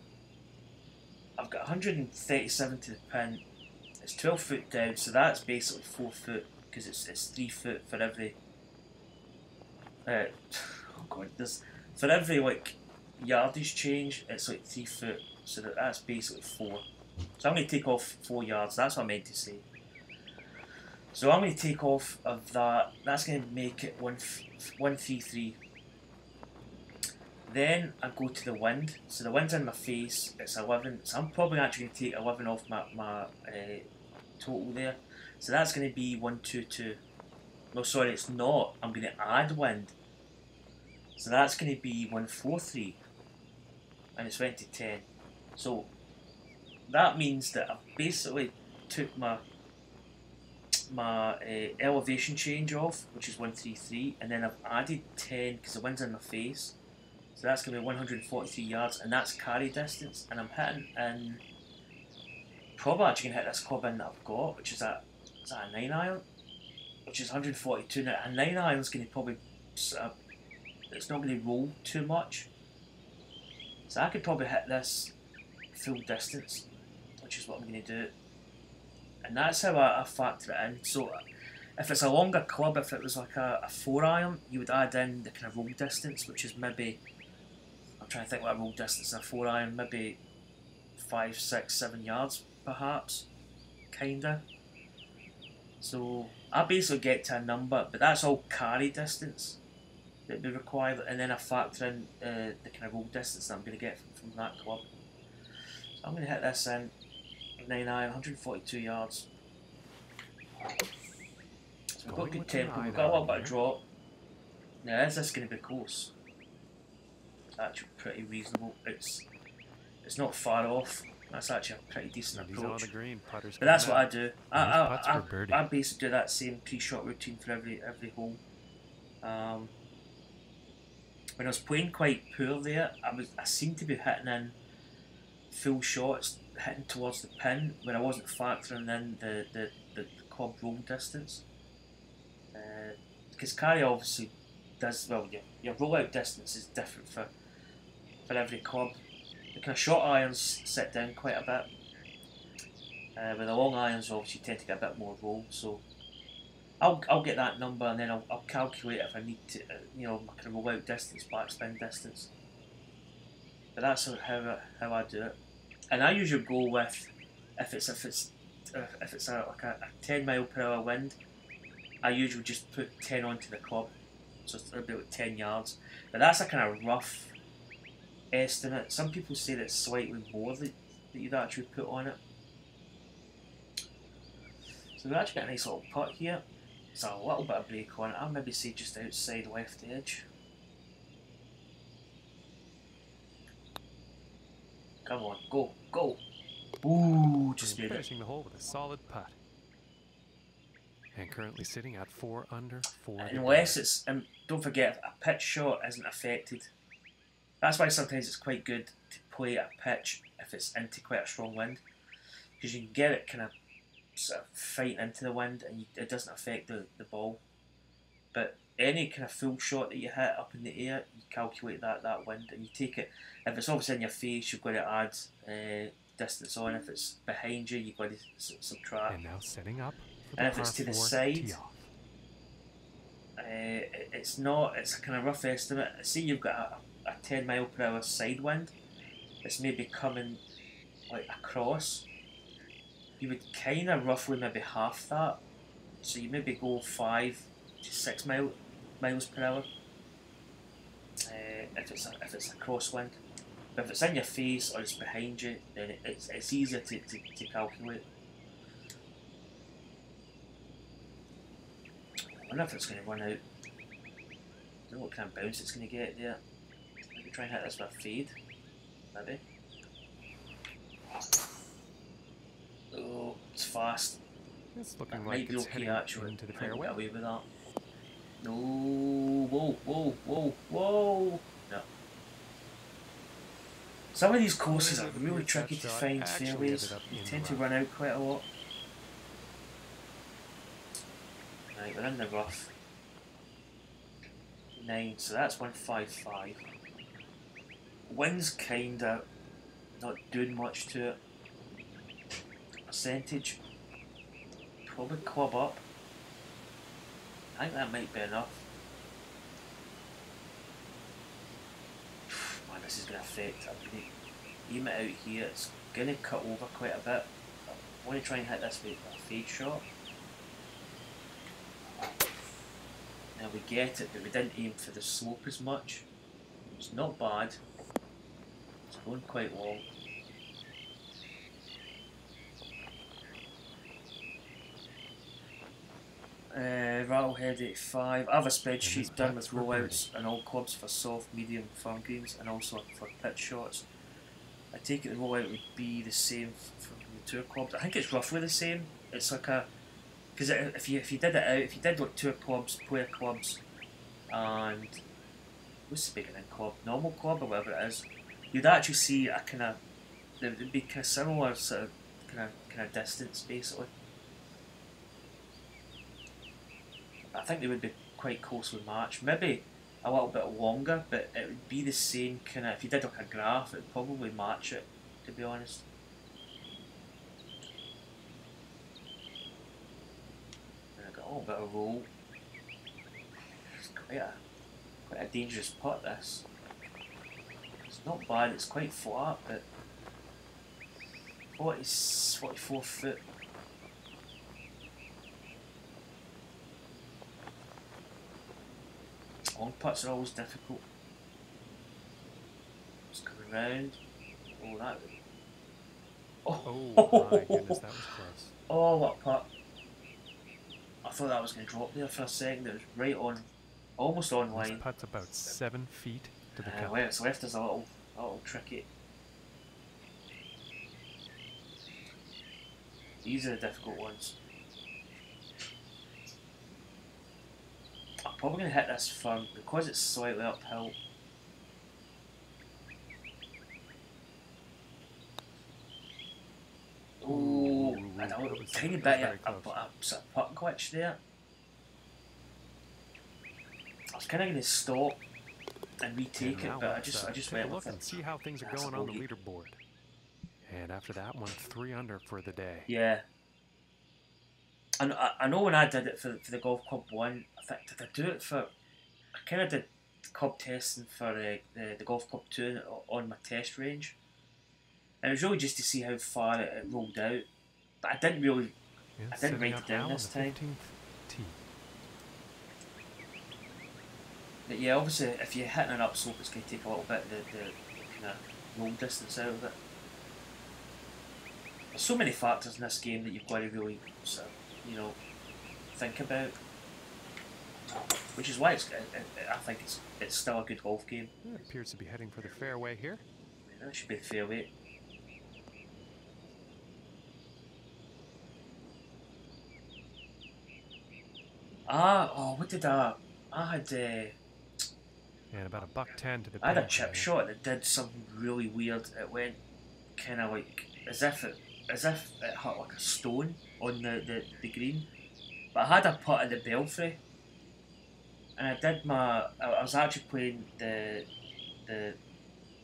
[SPEAKER 1] I've got 137 to the pin. It's 12 foot down, so that's basically 4 foot, because it's 3 foot for every. Oh god, for every like yardage change, it's like 3 foot, so that's basically 4. So I'm going to take off 4 yards. That's what I meant to say. So I'm going to take off of that. That's going to make it 133. Then I go to the wind. So the wind's in my face. It's 11. So I'm probably actually going to take 11 off my total there. So that's going to be 122. No, sorry, it's not. I'm going to add wind. So that's going to be 143. And it's went to 10. So that means that I've basically took my elevation change off, which is 133, and then I've added 10 because the wind's in my face. So that's going to be 143 yards, and that's carry distance. And I'm hitting in, probably actually going to hit this club in that I've got, which is a 9 iron, which is 142. Now, a 9 iron is going to probably, it's not going to roll too much. So I could probably hit this full distance, which is what I'm going to do. And that's how I factor it in. So if it's a longer club, if it was like a 4 iron, you would add in the kind of roll distance, which is maybe, I'm trying to think what a roll distance in a 4 iron, maybe 5, 6, 7 yards perhaps, kinda. So I basically get to a number, but that's all carry distance that would be required, and then I factor in the kind of roll distance that I'm going to get from that club. So I'm going to hit this in 9 iron, 142 yards. So we've got good tempo, we've got a little bit of drop. Now is this going to be close? It's actually pretty reasonable. It's not far off. That's actually a pretty decent approach. But that's what I do. I basically do that same pre-shot routine for every hole. When I was playing quite poor there, I seemed to be hitting in full shots, hitting towards the pin, when I wasn't factoring in the club roll distance. Because carry obviously does, well, your rollout distance is different for every club. The kind of short irons sit down quite a bit, with the long irons obviously tend to get a bit more roll, so I'll get that number, and then I'll calculate if I need to, my kind of rollout distance, backspin distance. But that's how I do it. And I usually go with, if it's like a 10 mile per hour wind, I usually just put 10 onto the club, so it's about 10 yards. But that's a kind of rough estimate. Some people say that it's slightly more that you'd actually put on it. So we actually got a nice little putt here. There's a little bit of break on it. I'll maybe say just outside left edge. Come on, go, go! Ooh, just made it.
[SPEAKER 2] Finishing the hole with a solid putt. And currently sitting at 4 under, 4.
[SPEAKER 1] Unless it's, don't forget, a pitch shot isn't affected. That's why sometimes it's quite good to play a pitch if it's into quite a strong wind, because you can get it kind of sort of fighting into the wind, and it doesn't affect the ball. But any kind of full shot that you hit up in the air, you calculate that wind, and you take it. If it's obviously in your face, you've got to add distance on. If it's behind you, you've got to subtract.
[SPEAKER 2] And now setting up.
[SPEAKER 1] And if it's to the side, it's not. It's a kind of rough estimate. See, you've got a 10 mile per hour side wind. It's maybe coming like across. You would kind of roughly maybe half that So you maybe go 5 to 6 miles per hour if it's a crosswind. But if it's in your face or it's behind you, then it's easier to calculate. I wonder if it's going to run out. I don't know what kind of bounce it's going to get there. Maybe try and hit this with a fade. Maybe. Oh, it's fast.
[SPEAKER 2] It's looking
[SPEAKER 1] That
[SPEAKER 2] like
[SPEAKER 1] might be
[SPEAKER 2] it's
[SPEAKER 1] okay
[SPEAKER 2] heading
[SPEAKER 1] actually.
[SPEAKER 2] into the
[SPEAKER 1] I think we'll
[SPEAKER 2] fairway.
[SPEAKER 1] get away with that. No, whoa, whoa, whoa, whoa. No. Some of these courses are really tricky to find fairways. You tend to run out quite a lot. Right, we're in the rough. 9, so that's 155. Wind's kinda not doing much to it. Percentage, probably club up. I think that might be enough. Man, this is going to affect. I'm going to aim it out here. It's going to cut over quite a bit. I want to try and hit this with a fade shot. Now we get it, but we didn't aim for the slope as much. It's not bad. It's going quite long. Rattlehead 85. I have a spreadsheet done with rollouts and all clubs for soft, medium, firm greens, and also for pitch shots. I take it the rollout would be the same for the tour clubs. I think it's roughly the same. It's like a, because if you did it out, if you did like tour clubs, player clubs, and what's the beginning club, normal club or whatever it is, you'd actually see a kind of, there'd be kind of similar sort of kind of distance basically. I think they would be quite closely matched. Maybe a little bit longer, but it would be the same kind of. If you did like a graph, it would probably match it. To be honest. And I got a little bit of roll. It's quite a dangerous putt. This. It's not bad. It's quite flat, but 44 foot. Long putts are always difficult. Just coming round. Oh, that.
[SPEAKER 2] Oh my goodness, that was close.
[SPEAKER 1] Oh, what a putt. I thought that was going to drop there for a second. It was right on, almost on line.
[SPEAKER 2] This putt's about 7 feet to the cup.
[SPEAKER 1] Where it's left is a little tricky. These are the difficult ones. I'm probably going to hit this firm because it's slightly uphill. Oh, I don't know, tiny bit of a sort of putt glitch there. I was kind of going to stop and retake it, but I just went with it.
[SPEAKER 2] And see how things are going on the leaderboard. And after that one, 3 under for the day.
[SPEAKER 1] Yeah. And I know when I did it for the golf club one, did I do it for? I kind of did club testing for the golf club 2 on my test range, and it was really just to see how far it rolled out. But I didn't really, I didn't write it down this time. But yeah, obviously, if you're hitting an upslope, it's going to take a little bit of the kind of roll distance out of it. There's so many factors in this game that you've got to really sort of, think about, which is why I think it's still a good golf game.
[SPEAKER 2] It appears to be heading for the fairway here.
[SPEAKER 1] Yeah, that should be the fairway. What did I had?
[SPEAKER 2] And about $110 to the.
[SPEAKER 1] I had a chip shot that did something really weird. It went kind of like as if it hit like a stone on the green. But I had a putt at the Belfry, and I was actually playing the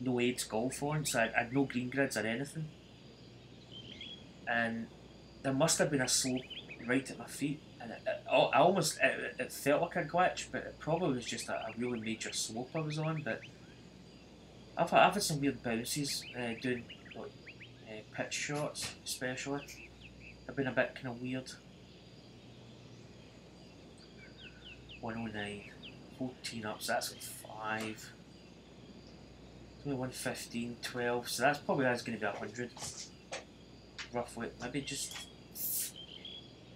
[SPEAKER 1] no aids golf on, so I had no green grids or anything, and there must have been a slope right at my feet, and it felt like a glitch, but it probably was just a really major slope I was on. But I've had some weird bounces doing pitch shots, especially. They've been a bit kind of weird. 109. 14 up, so that's like 5. It's only 115, 12, so that's probably going to be 100. Roughly. Maybe just a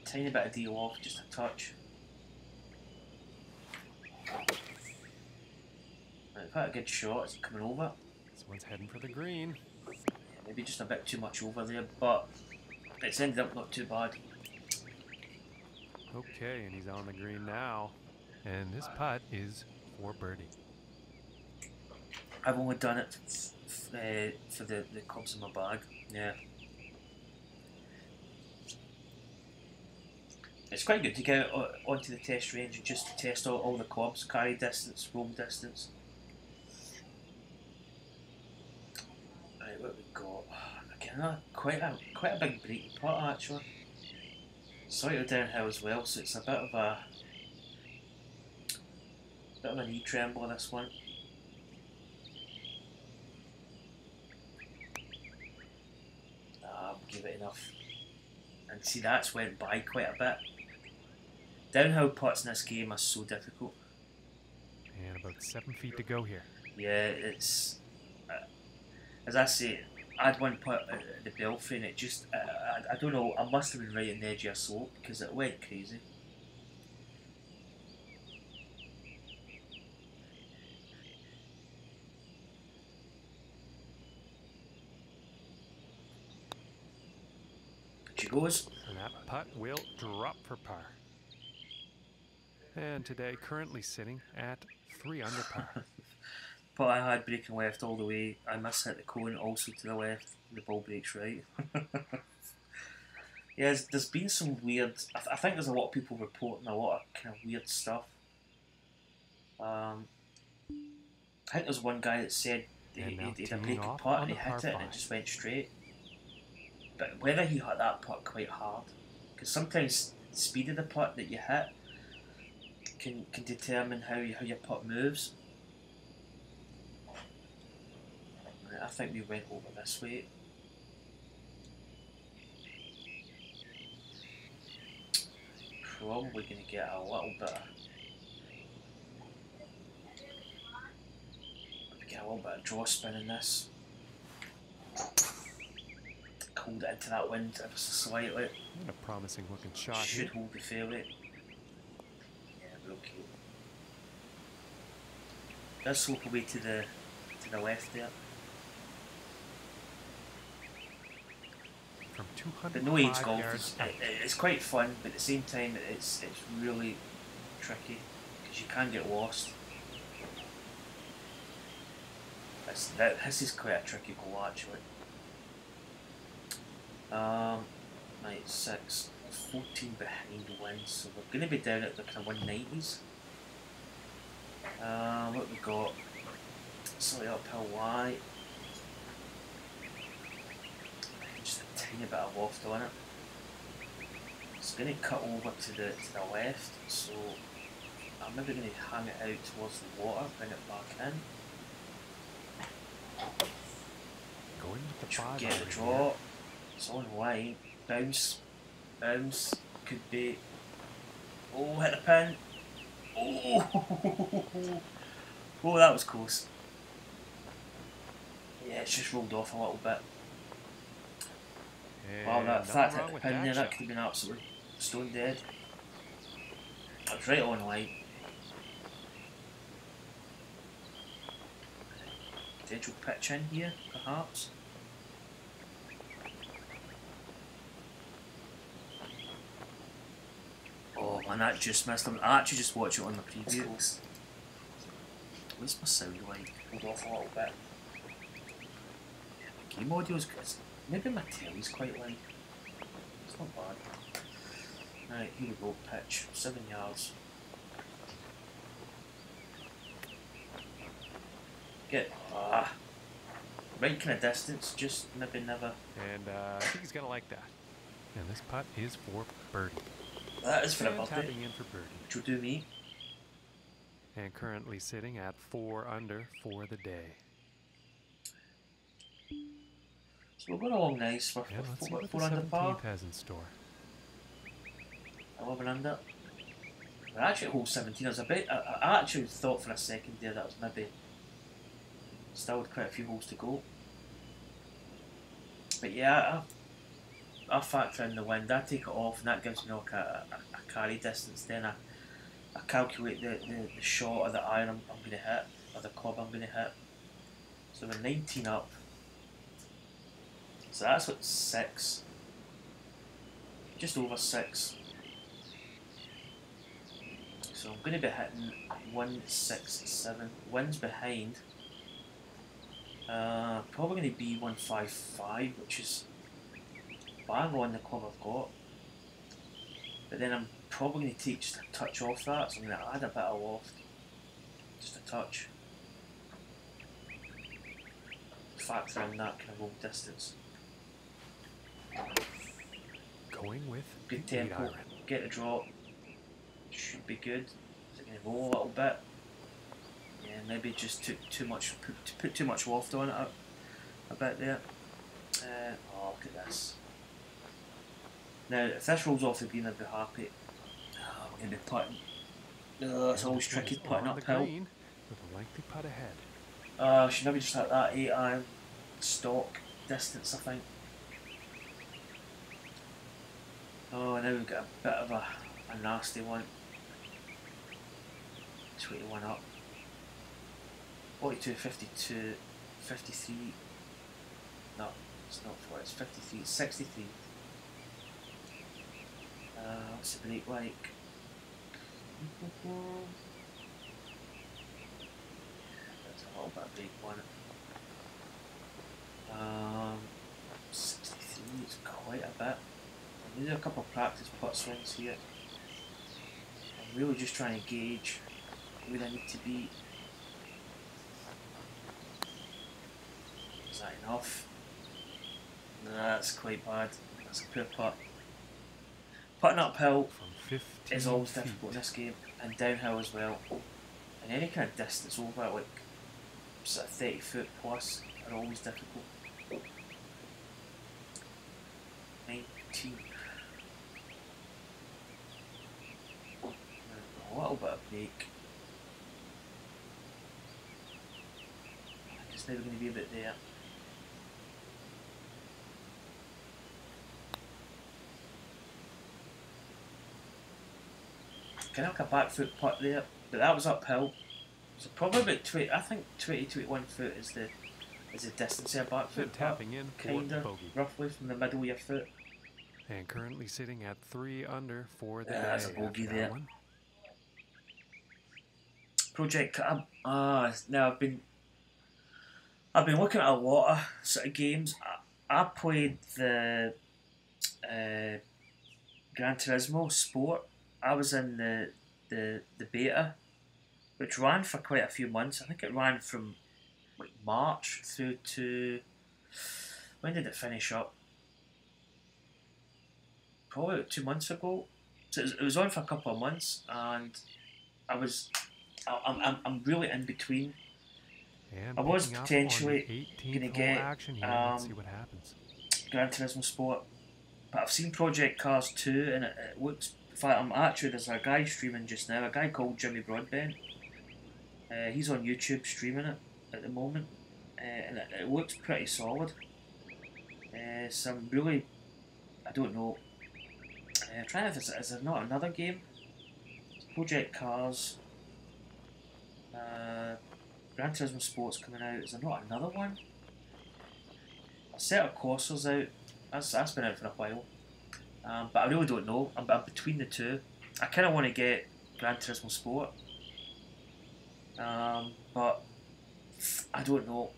[SPEAKER 1] tiny bit of deal off, just a touch. Right, quite a good shot. Is it coming over?
[SPEAKER 2] This one's heading for the green.
[SPEAKER 1] Yeah, maybe just a bit too much over there, but it's ended up not too bad.
[SPEAKER 2] Okay, and he's on the green now. And this putt is for birdie.
[SPEAKER 1] I've only done it for the clubs in my bag. Yeah. It's quite good to get onto the test range and just test all the clubs, carry distance, roll distance. Right, what have we got? Again, quite a big breaking putt actually. Slightly downhill as well, so it's a bit of a knee trembler this one. I'll give it enough. And see, that's went by quite a bit. Downhill putts in this game are so difficult.
[SPEAKER 2] And about 7 feet to go here.
[SPEAKER 1] Yeah, it's as I say, I had one putt at the belfry and it just I don't know, I must have been right on the edge of a slope because it went crazy. She goes.
[SPEAKER 2] And that putt will drop for par. And today currently sitting at 3 under par.
[SPEAKER 1] But I had breaking left all the way. I must hit the cone also to the left. The ball breaks right. Yeah, there's been some weird. I think there's a lot of people reporting a lot of kind of weird stuff. I think there's one guy that said he had a breaking putt and he hit it and it just went straight. But whether he hit that putt quite hard, because sometimes the speed of the putt that you hit can determine how your putt moves. Right, I think we went over this way. Probably going to get a little bit of draw spin in this. Hold it into that wind ever so slightly.
[SPEAKER 2] And a promising looking shot.
[SPEAKER 1] Should hold the fairway. Yeah, we're okay. Does slope away to the left there.
[SPEAKER 2] From 200
[SPEAKER 1] But no age golf it's quite fun, but at the same time it's really tricky because you can get lost. This is quite a tricky goal actually. Right, 6, 14 behind wins, so we're going to be down at the kind of 190s. What we got? Slightly uphill Y. Just a tiny bit of loft on it. It's going to cut over to the left, so I'm maybe going to hang it out towards the water, bring it back in.
[SPEAKER 2] Going with the 5
[SPEAKER 1] Get the draw. It's on line. Bounce. Could be. Oh, hit the pin. Oh, oh, that was close. Yeah, it's just rolled off a little bit.
[SPEAKER 2] And
[SPEAKER 1] Wow, that hit the pin there, that
[SPEAKER 2] shot.
[SPEAKER 1] could have been absolutely stone dead. That was right on line. Potential pitch in here, perhaps. Oh man, that just missed him. I actually just watched it on the preview. What's my sound like? Hold off a little bit. Yeah, my game audio's good. Maybe my telly's quite loud. It's not bad. Right, here we go. Pitch. 7 yards. Get right kind of distance. Just maybe never.
[SPEAKER 2] And I think he's going to like that. And this putt is for birdie.
[SPEAKER 1] That is for a
[SPEAKER 2] And
[SPEAKER 1] birdie.
[SPEAKER 2] tapping in for birdie.
[SPEAKER 1] Which will do me.
[SPEAKER 2] And currently sitting at 4 under for the day.
[SPEAKER 1] So we're going along nice. We're
[SPEAKER 2] And let's see
[SPEAKER 1] 4
[SPEAKER 2] what the
[SPEAKER 1] under par.
[SPEAKER 2] 17th has in store.
[SPEAKER 1] 11 under. we're actually at hole 17. I was a bit. I actually thought for a second there that was maybe still with quite a few holes to go. But yeah, I factor in the wind. I take it off, and that gives me like a carry distance. Then I calculate the shot of the iron I'm going to hit, or the club I'm going to hit. So we're 19 up. So that's what 6. Just over 6. So I'm going to be hitting 167. Wind's behind. Probably going to be 155, which is bang on the club I've got. But then I'm probably going to take just a touch off that, so I'm going to add a bit of loft. Just a touch. Factor in that kind of roll distance.
[SPEAKER 2] Going with
[SPEAKER 1] Good
[SPEAKER 2] the 8
[SPEAKER 1] tempo,
[SPEAKER 2] iron.
[SPEAKER 1] get a drop. Should be good. Is it going to roll a little bit? Yeah, maybe just took too much, put too much loft on it a bit there. Oh, look at this. Now, if this rolls off the green, I'd be happy. Oh, we're going to be putting. It's always tricky putting
[SPEAKER 2] On the
[SPEAKER 1] uphill.
[SPEAKER 2] green with a lengthy putt ahead.
[SPEAKER 1] Should maybe just like that 8 iron stock distance, I think. Oh, now we've got a bit of a nasty one. 21 up. 42, 52, 53. No, it's not 40, it's 53, 63. What's the break like? That's a little bit of break on it. 63 is quite a bit. I need a couple of practice putt swings here. I'm really just trying to gauge where I need to be. Is that enough? Nah, that's quite bad. That's a poor putt. Putting uphill
[SPEAKER 2] From 15
[SPEAKER 1] is always
[SPEAKER 2] feet.
[SPEAKER 1] difficult in this game, and downhill as well. And any kind of distance over, like sort of 30 foot plus, are always difficult. 19. A little bit of break. I think it's maybe going to be a bit there. Kind of like a back foot putt there, but that was uphill. So probably about 20. I think 20, 21 foot is the distance of a back foot
[SPEAKER 2] And
[SPEAKER 1] putt,
[SPEAKER 2] tapping in for
[SPEAKER 1] kinda
[SPEAKER 2] bogey.
[SPEAKER 1] roughly from the middle of your foot.
[SPEAKER 2] And currently sitting at 3 under for the
[SPEAKER 1] Yeah,
[SPEAKER 2] day.
[SPEAKER 1] that's a bogey
[SPEAKER 2] after that
[SPEAKER 1] there.
[SPEAKER 2] one.
[SPEAKER 1] Project now I've been looking at a lot of sort of games. I played the Gran Turismo Sport. I was in the beta, which ran for quite a few months. I think it ran from like March through to, when did it finish up? Probably about 2 months ago. So it was on for a couple of months, and I'm really in between.
[SPEAKER 2] And
[SPEAKER 1] I was
[SPEAKER 2] picking up on
[SPEAKER 1] potentially
[SPEAKER 2] the 18th
[SPEAKER 1] gonna
[SPEAKER 2] hole
[SPEAKER 1] get,
[SPEAKER 2] action here. Let's see what happens.
[SPEAKER 1] Gran Turismo Sport, but I've seen Project Cars 2, and it looks. In fact, there's a guy streaming just now, a guy called Jimmy Broadbent. He's on YouTube streaming it at the moment, and it looks pretty solid. Some really, I don't know. I'm trying to think, is there not another game? Project Cars, Gran Turismo Sports coming out. Is there not another one? A set of Corsairs out. That's been out for a while. But I really don't know. I'm between the two. I kind of want to get Gran Turismo Sport. But I don't know.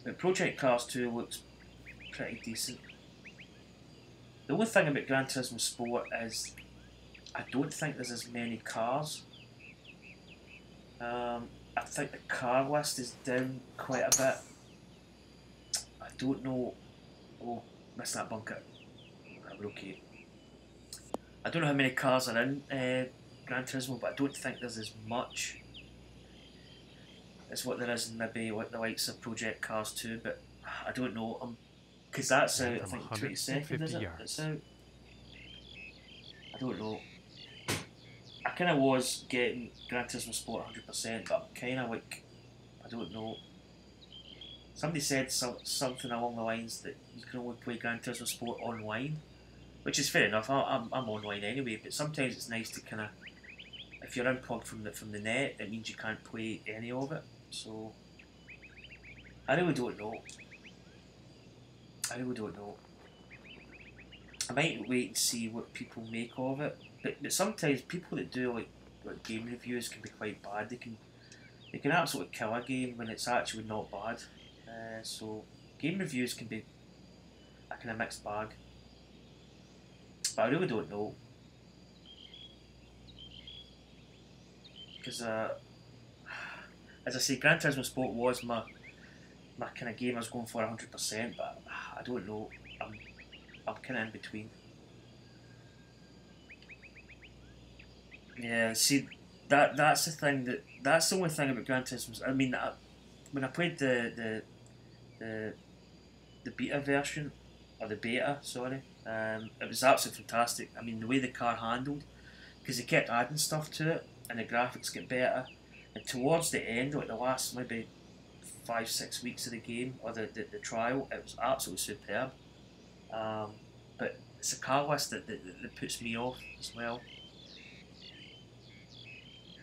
[SPEAKER 1] But Project Cars 2 looks pretty decent. The only thing about Gran Turismo Sport is I don't think there's as many cars. I think the car list is down quite a bit. I don't know. Oh, missed that bunker. We're okay. I don't know how many cars are in Gran Turismo, but I don't think there's as much as what there is in maybe what the likes of Project Cars 2, but I don't know. Because that's out, I think 22nd, is it? It's out. I I don't know. I kind of was getting Gran Turismo Sport 100%, but I'm kind of like, I don't know. Somebody said something along the lines that you can only play Gran Turismo Sport online, which is fair enough. I'm online anyway, but sometimes it's nice to kind of, if you're unplugged from the net, it means you can't play any of it. So I really don't know. I really don't know. I might wait and see what people make of it. But sometimes people that do like game reviews can be quite bad. They can absolutely kill a game when it's actually not bad. So game reviews can be a kind of mixed bag. But I really don't know. Because as I say, Gran Turismo Sport was my kind of game I was going for 100%, but I don't know. I'm kind of in between. Yeah, see, that's the thing that's the only thing about Gran Turismo. I mean, when I played the the beta version or the beta, sorry, it was absolutely fantastic. I mean, the way the car handled, because they kept adding stuff to it, and the graphics get better. And towards the end, like the last maybe 5-6 weeks of the game or the trial, it was absolutely superb. But it's a car list that puts me off as well.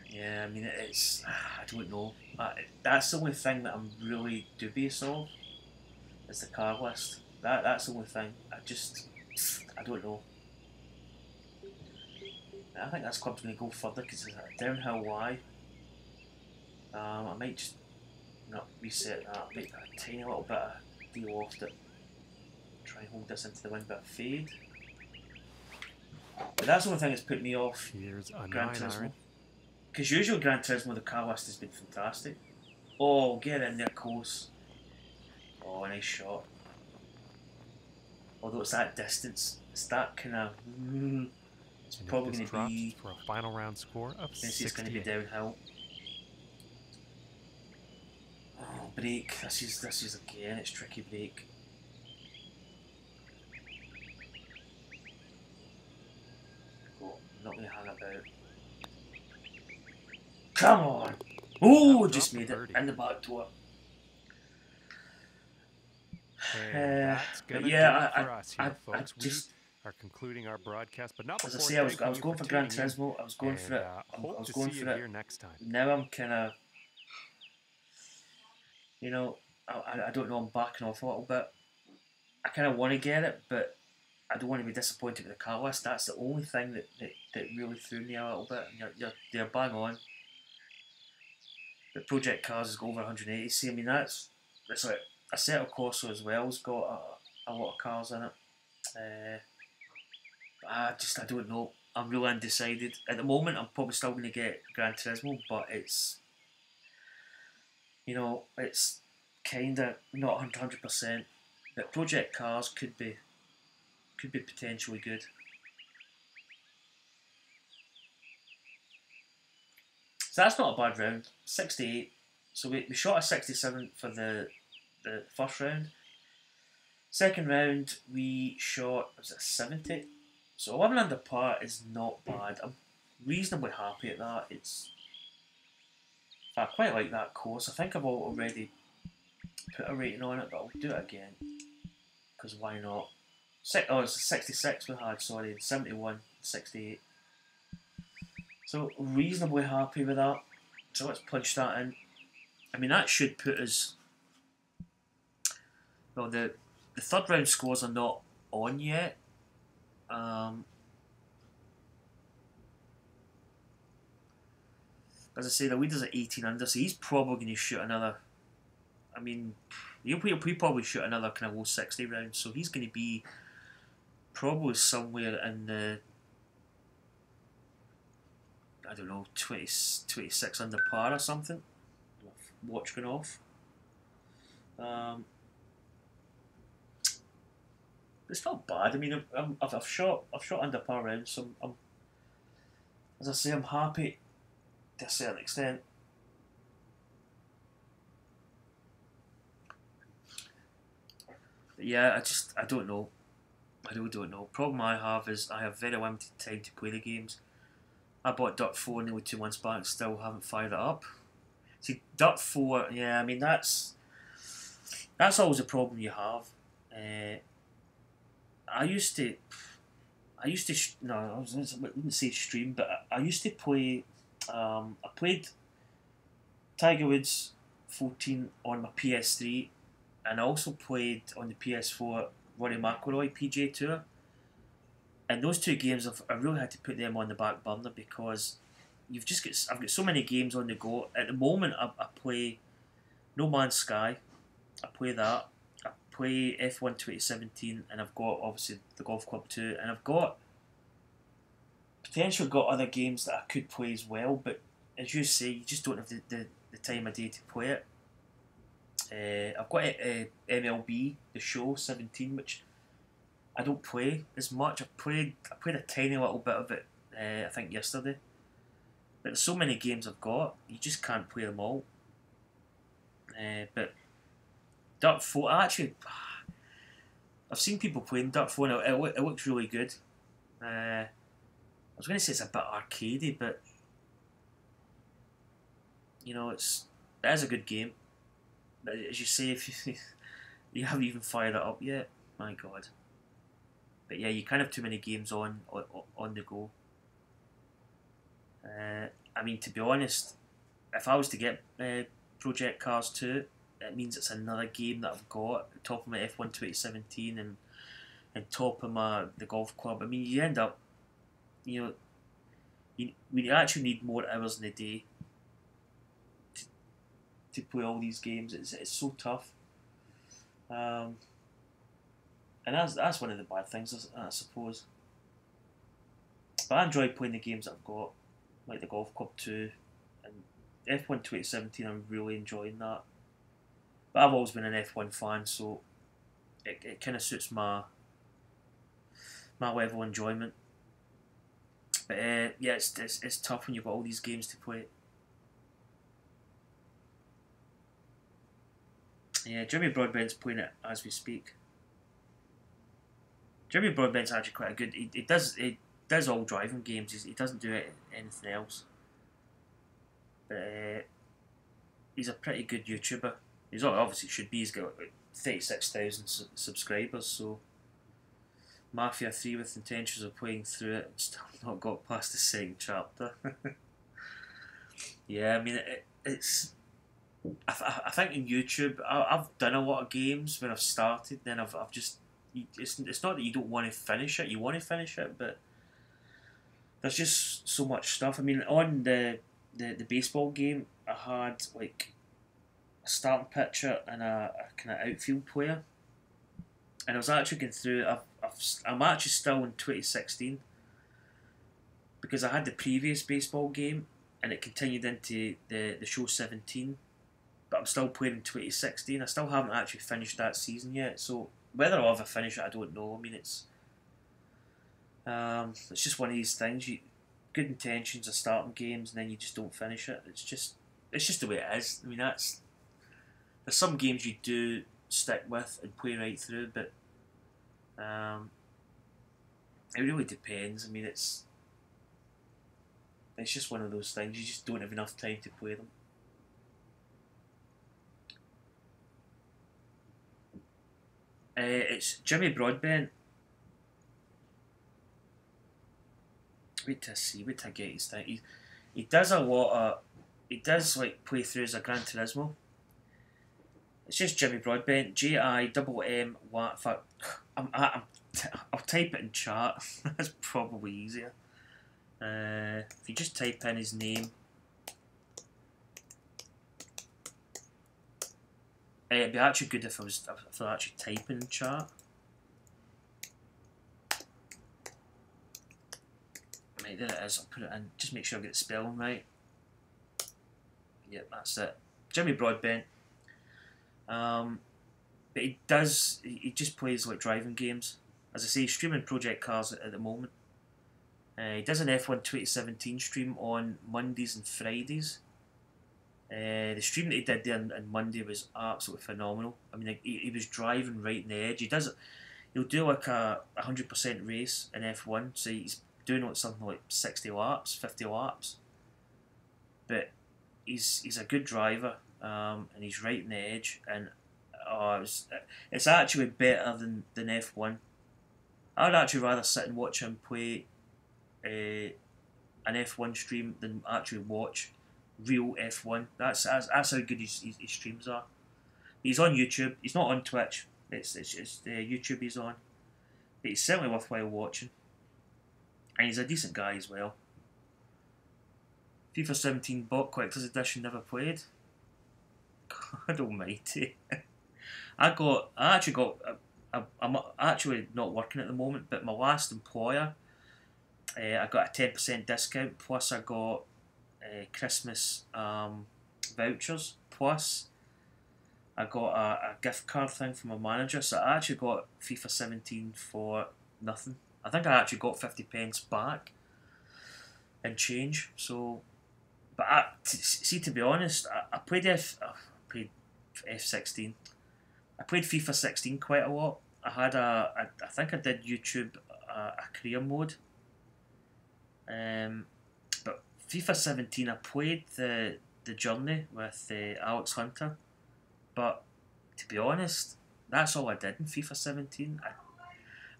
[SPEAKER 1] Yeah, I mean it's I don't know. That's the only thing that I'm really dubious of is the car list. That's the only thing. I don't know. I think this club's going to go further because it's a downhill Y. I might just not reset that. Make a tiny little bit of de-loft it. Try and hold this into the wind, bit of fade. But that's the only thing that's put me off
[SPEAKER 2] Here's a
[SPEAKER 1] Gran
[SPEAKER 2] 9
[SPEAKER 1] Turismo.
[SPEAKER 2] iron.
[SPEAKER 1] Because usually Gran Turismo, the car list has been fantastic. Oh, get in there close. Oh, nice shot. Although it's that distance, it's that kind of. It's
[SPEAKER 2] And
[SPEAKER 1] probably
[SPEAKER 2] if
[SPEAKER 1] going
[SPEAKER 2] this
[SPEAKER 1] to
[SPEAKER 2] drops
[SPEAKER 1] be.
[SPEAKER 2] for a final round score of
[SPEAKER 1] It's going to be
[SPEAKER 2] 68.
[SPEAKER 1] downhill. Oh, brake. This is again. It's tricky brake. Oh, I'm not going to hang about. Come on! Oh, just made it in the back door.
[SPEAKER 2] And that's
[SPEAKER 1] But
[SPEAKER 2] gonna
[SPEAKER 1] yeah,
[SPEAKER 2] do it for us here,
[SPEAKER 1] I
[SPEAKER 2] folks.
[SPEAKER 1] just,
[SPEAKER 2] We are concluding our broadcast, but not
[SPEAKER 1] as I
[SPEAKER 2] before
[SPEAKER 1] say, I was
[SPEAKER 2] thanking you
[SPEAKER 1] going
[SPEAKER 2] for
[SPEAKER 1] for Gran
[SPEAKER 2] tuning in.
[SPEAKER 1] Turismo. I was going for
[SPEAKER 2] And
[SPEAKER 1] it. I
[SPEAKER 2] hope
[SPEAKER 1] was
[SPEAKER 2] to
[SPEAKER 1] going
[SPEAKER 2] see
[SPEAKER 1] for
[SPEAKER 2] you
[SPEAKER 1] it.
[SPEAKER 2] here next time.
[SPEAKER 1] Now I'm kind of, you know, I don't know. I'm backing off a little bit. I kind of want to get it, but I don't want to be disappointed with the car list. That's the only thing that really threw me a little bit. And you're bang on. The Project Cars has got over 180. See, I mean that's like a Assetto Corsa as well. Has got a lot of cars in it. I don't know. I'm really undecided at the moment. I'm probably still going to get Gran Turismo, but it's it's kind of not 100%. But Project Cars could be potentially good. So that's not a bad round. 68. So we shot a 67 for the first round. Second round we shot, was it 70? So 11 under par is not bad. I'm reasonably happy at that. I quite like that course. I think I've already put a rating on it, but I'll do it again because why not? It's 66 we had, sorry, 71, 68. So reasonably happy with that. So let's punch that in. I mean that should put us. Well, the third round scores are not on yet. As I say, the leader's at 18 under, so he's probably going to shoot another. I mean, he'll probably shoot another kind of low 60 rounds, so he's going to be probably somewhere in the, I don't know, 26 under par or something. Watch going off. It's not bad. I mean, I've shot under par rounds, so as I say, I'm happy to a certain extent. But yeah, I don't know. I really don't know. Problem I have is I have very limited time to play the games. I bought Dirt 4 nearly 2 months back, still haven't fired it up. See, Dirt 4, yeah, I mean that's always a problem you have. I used to, no, I wouldn't say stream, but I used to play. I played Tiger Woods 14 on my PS3, and I also played on the PS4 Rory McIlroy PGA Tour. And those two games, I really had to put them on the back burner because I've got so many games on the go. At the moment, I play No Man's Sky. I play that. I play F1 2017, and I've got obviously the Golf Club 2, and I've got potentially got other games that I could play as well. But as you say, you just don't have the time of day to play it. I've got MLB The Show 17, which I don't play as much. I played a tiny little bit of it, I think yesterday. But there's so many games I've got, you just can't play them all. But Dirt 4, I've seen people playing Dirt 4 and it looks really good. I was going to say it's a bit arcadey, but you know, it is a good game. But as you say, if you haven't even fired it up yet, my God. But yeah, you can't have too many games on the go. I mean, to be honest, if I was to get Project Cars 2, it means it's another game that I've got at top of my F1 2017 and top of the golf club. I mean, you end up, you know, we actually need more hours in the day to play all these games. It's so tough. And that's one of the bad things, I suppose. But I enjoy playing the games that I've got, like the Golf Club 2 and F1 2017. I'm really enjoying that. But I've always been an F1 fan, so it kind of suits my level of enjoyment. But yeah, it's tough when you've got all these games to play. Yeah, Jeremy Broadbent's playing it as we speak. Jeremy Broadbent's actually quite a good. He does all driving games. He doesn't do anything else. But he's a pretty good YouTuber. He's obviously should be. He's got like 36,000 subscribers. So Mafia 3 with intentions of playing through it and still not got past the second chapter. Yeah, I mean it's. I think in YouTube I've done a lot of games when I've started. Then I've just. It's not that you don't want to finish it. You want to finish it, but there's just so much stuff. I mean, on the baseball game, I had like a starting pitcher and a kind of outfield player, and I was actually going through. I'm actually still in 2016 because I had the previous baseball game and it continued into the show 17, but I'm still playing in 2016. I still haven't actually finished that season yet, so. Whether I'll ever finish it, I don't know. I mean, it's just one of these things. Good intentions of starting games, and then you just don't finish it. It's just the way it is. I mean, there's some games you do stick with and play right through, but it really depends. I mean, it's just one of those things. You just don't have enough time to play them. It's Jimmy Broadbent. Wait to see. Wait to get his thing. He does a lot of. He does like playthroughs of Gran Turismo. It's just Jimmy Broadbent. JIMM. What? Fuck. I'll type it in chat. That's probably easier. If you just type in his name. It'd be actually good if I actually typing in chat. Right, there it is. I'll put it in. Just make sure I get the spelling right. Yep, that's it. Jimmy Broadbent. But he just plays like driving games. As I say, he's streaming Project Cars at the moment. He does an F1 2017 stream on Mondays and Fridays. The stream that he did there on Monday was absolutely phenomenal. I mean, he was driving right in the edge. He he'll do like a 100% race in F1, so he's doing like something like 60 laps, 50 laps, but he's a good driver, and he's right in the edge, and it's actually better than F1. I'd actually rather sit and watch him play an F1 stream than actually watch real F1. That's how good his streams are. He's on YouTube. He's not on Twitch. It's YouTube he's on. But he's certainly worthwhile watching. And he's a decent guy as well. FIFA 17 Bot Collector's Edition, never played. God almighty. I'm actually not working at the moment, but my last employer, I got a 10% discount, plus I got Christmas vouchers, plus I got a gift card thing from my manager, so I actually got FIFA 17 for nothing. I think I actually got 50 pence back and change. So, but to be honest, I played F16. I played FIFA 16 quite a lot. I think I did YouTube a career mode. But FIFA 17, I played the journey with Alex Hunter. But to be honest, that's all I did in FIFA 17.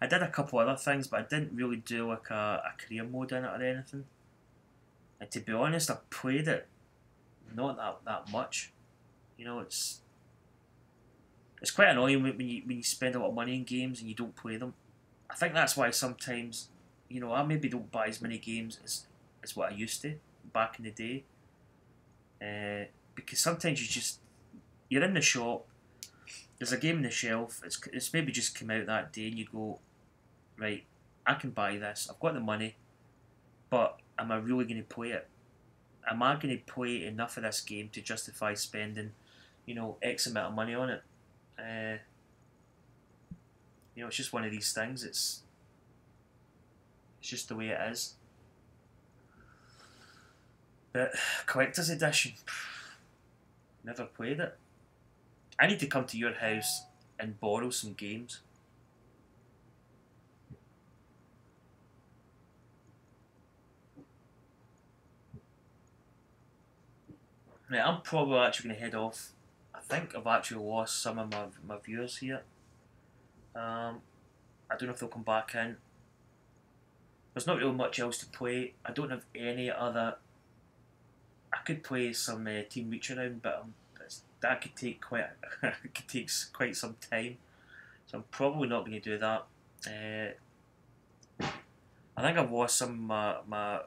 [SPEAKER 1] I did a couple other things, but I didn't really do like a career mode in it or anything. And to be honest, I played it not that much. You know, it's quite annoying when you spend a lot of money in games and you don't play them. I think that's why sometimes, you know, I maybe don't buy as many games as what I used to back in the day. Because sometimes you're in the shop, there's a game on the shelf, it's maybe just come out that day and you go, right, I can buy this, I've got the money, but am I really going to play it? Am I going to play enough of this game to justify spending, you know, X amount of money on it? You know, it's just one of these things, it's just the way it is. But Collector's Edition, never played it. I need to come to your house and borrow some games. Right, I'm probably actually going to head off. I think I've actually lost some of my viewers here. I don't know if they'll come back in. There's not really much else to play. I don't have any other... I could play some Team Reach Around, but that could take quite some time. So I'm probably not going to do that. I think I've lost some of my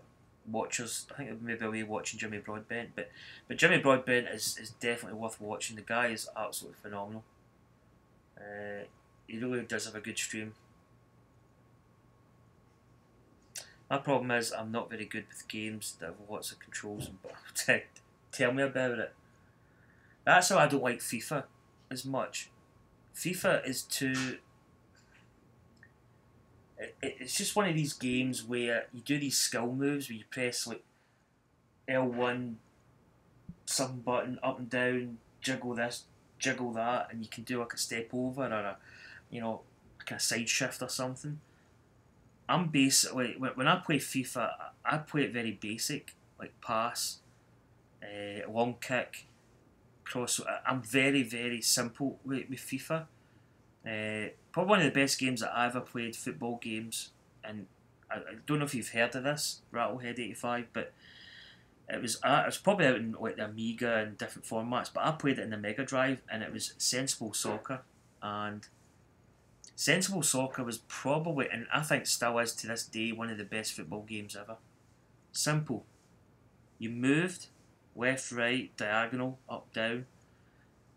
[SPEAKER 1] watchers. I think maybe I'll be watching Jimmy Broadbent, but Jimmy Broadbent is definitely worth watching. The guy is absolutely phenomenal. He really does have a good stream. My problem is I'm not very good with games that have lots of controls, but tell me about it. That's how I don't like FIFA as much. FIFA is too... It's just one of these games where you do these skill moves where you press like L1, some button, up and down, jiggle this, jiggle that, and you can do like a step over or a, you know, like a side shift or something. I'm basically, when I play FIFA, I play it very basic, like pass, long kick, cross. I'm very, very simple with FIFA. Probably one of the best games that I ever played, football games, and I don't know if you've heard of this, Rattlehead85, but it was probably out in like the Amiga and different formats, but I played it in the Mega Drive, and it was Sensible Soccer, and Sensible Soccer was probably, and I think still is to this day, one of the best football games ever. Simple. You moved, left, right, diagonal, up, down,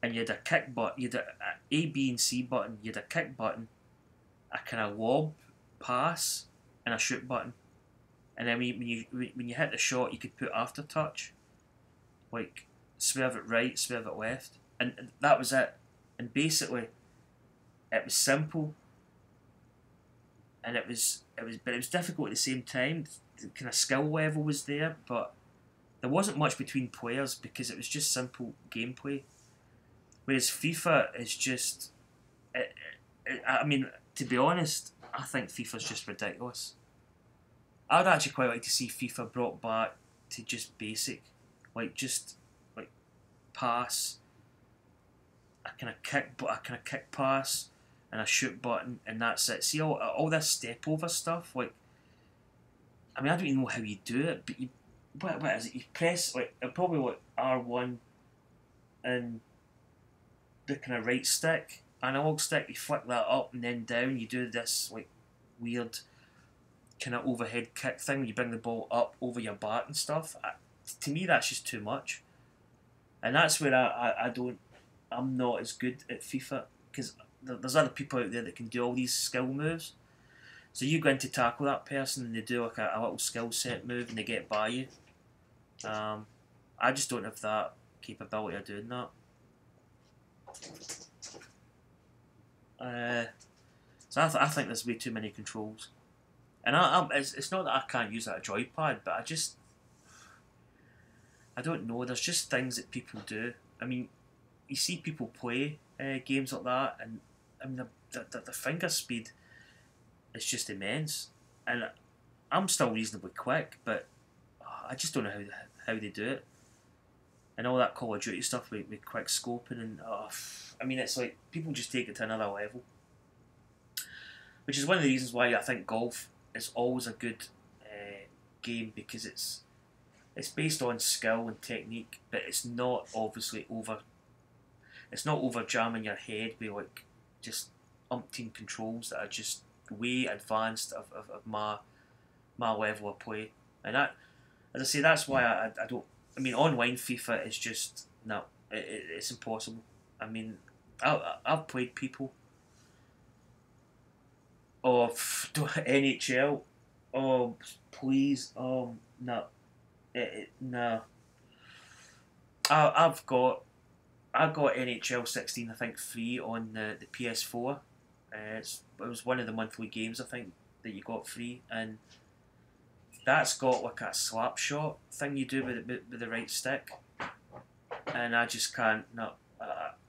[SPEAKER 1] and you had a kick button, you had a A, B and C button, you had a kick button, a kind of lob, pass, and a shoot button. And then when you hit the shot, you could put after touch, like swerve it right, swerve it left, and that was it. And basically, it was simple, and it was difficult at the same time. The kind of skill level was there, but there wasn't much between players because it was just simple gameplay. Whereas FIFA is just, I mean, to be honest, I think FIFA's just ridiculous. I'd actually quite like to see FIFA brought back to just basic, just like pass, a kind of kick pass, and a shoot button, and that's it. See all this step over stuff. Like, I mean, I don't even know how you do it, but what is it? You press probably R1 and the kind of right stick, analog stick. You flick that up and then down. You do this like weird kind of overhead kick thing. You bring the ball up over your back and stuff. To me, that's just too much, and that's where I'm not as good at FIFA, because there's other people out there that can do all these skill moves. So you go in to tackle that person and they do like a little skill set move and they get by you. I just don't have that capability of doing that. So I think there's way too many controls. And it's not that I can't use that joypad, but I don't know. There's just things that people do. I mean, you see people play games like that, and I mean the finger speed is just immense. And I'm still reasonably quick, but I just don't know how they do it. And all that Call of Duty stuff with quick scoping and I mean, it's like people just take it to another level. Which is one of the reasons why I think golf is always a good game, because it's based on skill and technique, but it's not obviously over. It's not over jamming your head with like just umpteen controls that are just way advanced of my level of play. And that, as I say, that's why I don't. I mean, online FIFA is just no. It's impossible. I mean, I've played people. Oh, NHL. Oh, please. Oh, no. No. I got NHL 16, I think, free on the PS4. It was one of the monthly games, I think, that you got free, and that's got like a slap shot thing you do with the right stick, and I just can't. No,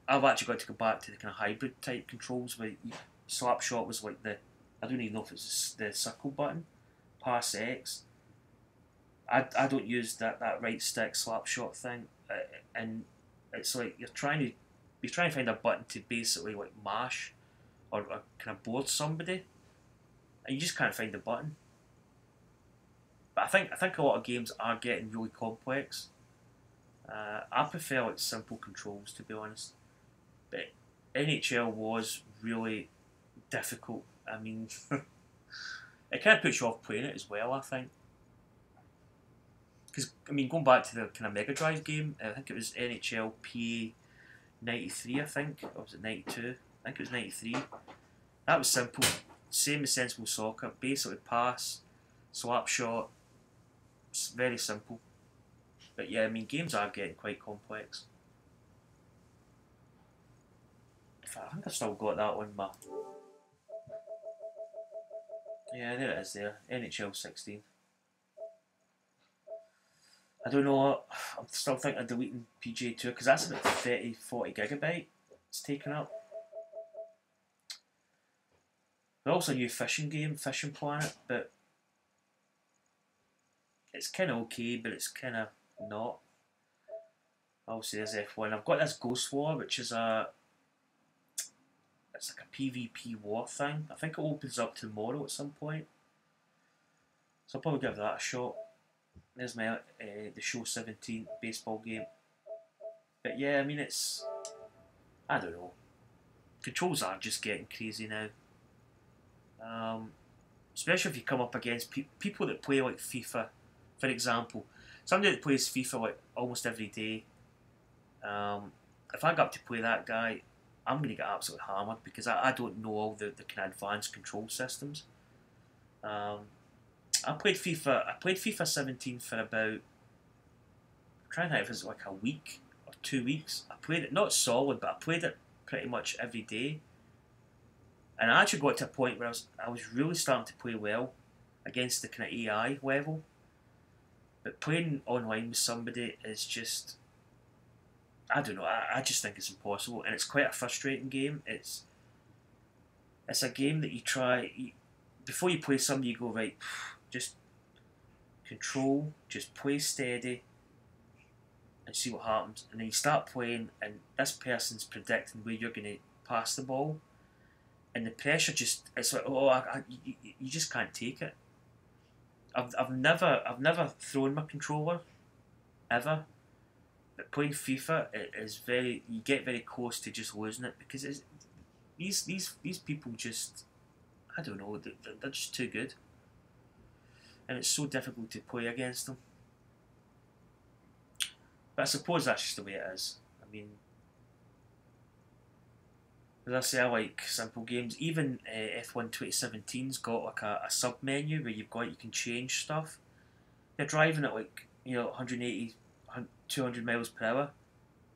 [SPEAKER 1] I've actually got to go back to the kind of hybrid type controls where slap shot was like I don't even know if it's the circle button, pass X. I don't use that right stick slap shot thing, and it's like you're trying to find a button to basically like mash or kind of board somebody, and you just can't find the button. But I think a lot of games are getting really complex. I prefer like simple controls, to be honest. But NHL was really difficult. I mean, it kind of puts you off playing it as well, I think. Because, I mean, going back to the kind of Mega Drive game, I think it was NHL PA 93, I think. Or was it 92? I think it was 93. That was simple. Same as Sensible Soccer. Basically pass, slap shot. It's very simple. But yeah, I mean, games are getting quite complex. I think I've still got that on my... Yeah, there it is there. NHL 16. I don't know, I'm still thinking of deleting PGA Tour, because that's about 30-40 gigabyte it's taken up. There's also a new fishing game, Fishing Planet, but it's kind of okay, but it's kind of not. Obviously there's F1. I've got this Ghost War, which is it's like a PvP war thing. I think it opens up tomorrow at some point, so I'll probably give that a shot. There's my the Show 17 baseball game. But yeah, I mean, it's... I don't know. Controls are just getting crazy now. Especially if you come up against people that play like FIFA, for example. Somebody that plays FIFA like almost every day. If I go up to play that guy, I'm going to get absolutely hammered, because I don't know all the kind of advanced control systems. I played FIFA 17 for about, I'm trying to think if it was like a week or 2 weeks. I played it, not solid, but I played it pretty much every day. And I actually got to a point where I was really starting to play well against the kind of AI level. But playing online with somebody is just, I don't know, I just think it's impossible. And it's quite a frustrating game. it's a game that you try, before you play somebody you go, right, just control, just play steady and see what happens. And then you start playing and this person's predicting where you're going to pass the ball. And the pressure just, it's like, you just can't take it. I've never thrown my controller, ever. But playing FIFA, it is very, you get very close to just losing it because it's, these people just, I don't know, they're just too good. And it's so difficult to play against them. But I suppose that's just the way it is. I mean, as I say, I like simple games. Even F1 2017's got like a sub menu where you can change stuff. You're driving at like 180, 200 miles per hour.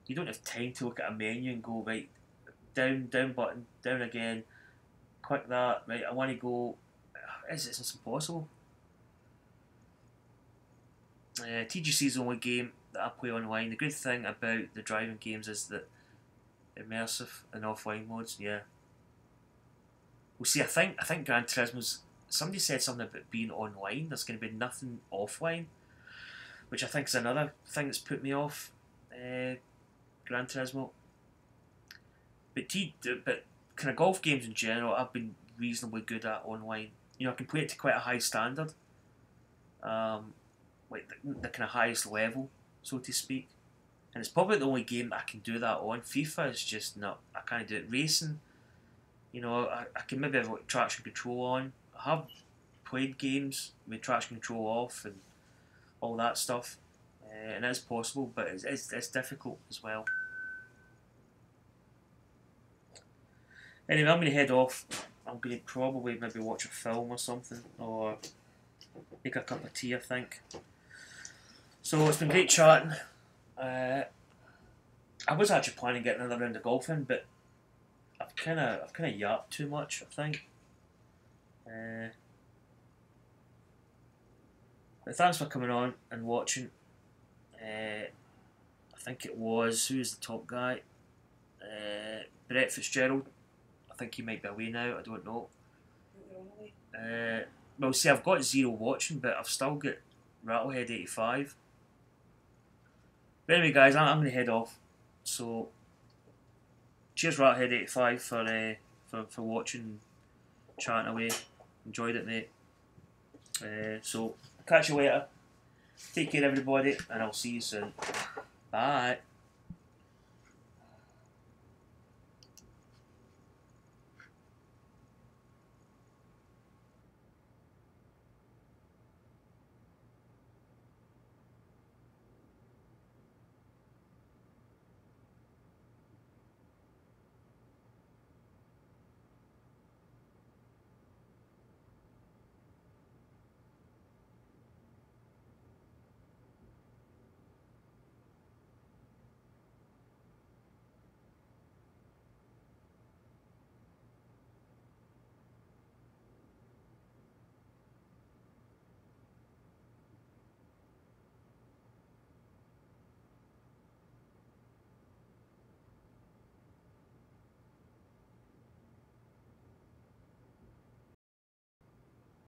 [SPEAKER 1] You don't have time to look at a menu and go right down button, down again, click that. Right, I want to go. It's impossible. TGC is the only game that I play online. The good thing about the driving games is that immersive and offline modes. Yeah. Well, see, I think Gran Turismo's. Somebody said something about being online. There's going to be nothing offline, which I think is another thing that's put me off Gran Turismo. But kind of golf games in general, I've been reasonably good at online. I can play it to quite a high standard, like the kind of highest level, so to speak. And it's probably the only game that I can do that on. FIFA is just not. I can't do it. Racing, I can maybe have like traction control on. I have played games with traction control off and all that stuff, and it's possible, but it's difficult as well. Anyway, I'm going to head off. I'm going to probably maybe watch a film or something, or make a cup of tea, I think. So it's been great chatting. I was actually planning getting another round of golfing, but I've kind of yapped too much, I think. But thanks for coming on and watching. I think it was, who's the top guy? Brett Fitzgerald. I think he might be away now, I don't know. Well, see, I've got 0 watching, but I've still got Rattlehead85. But anyway, guys, I'm going to head off. So, cheers, Rattlehead85, for watching, chatting away. Enjoyed it, mate. So, catch you later. Take care, everybody, and I'll see you soon. Bye.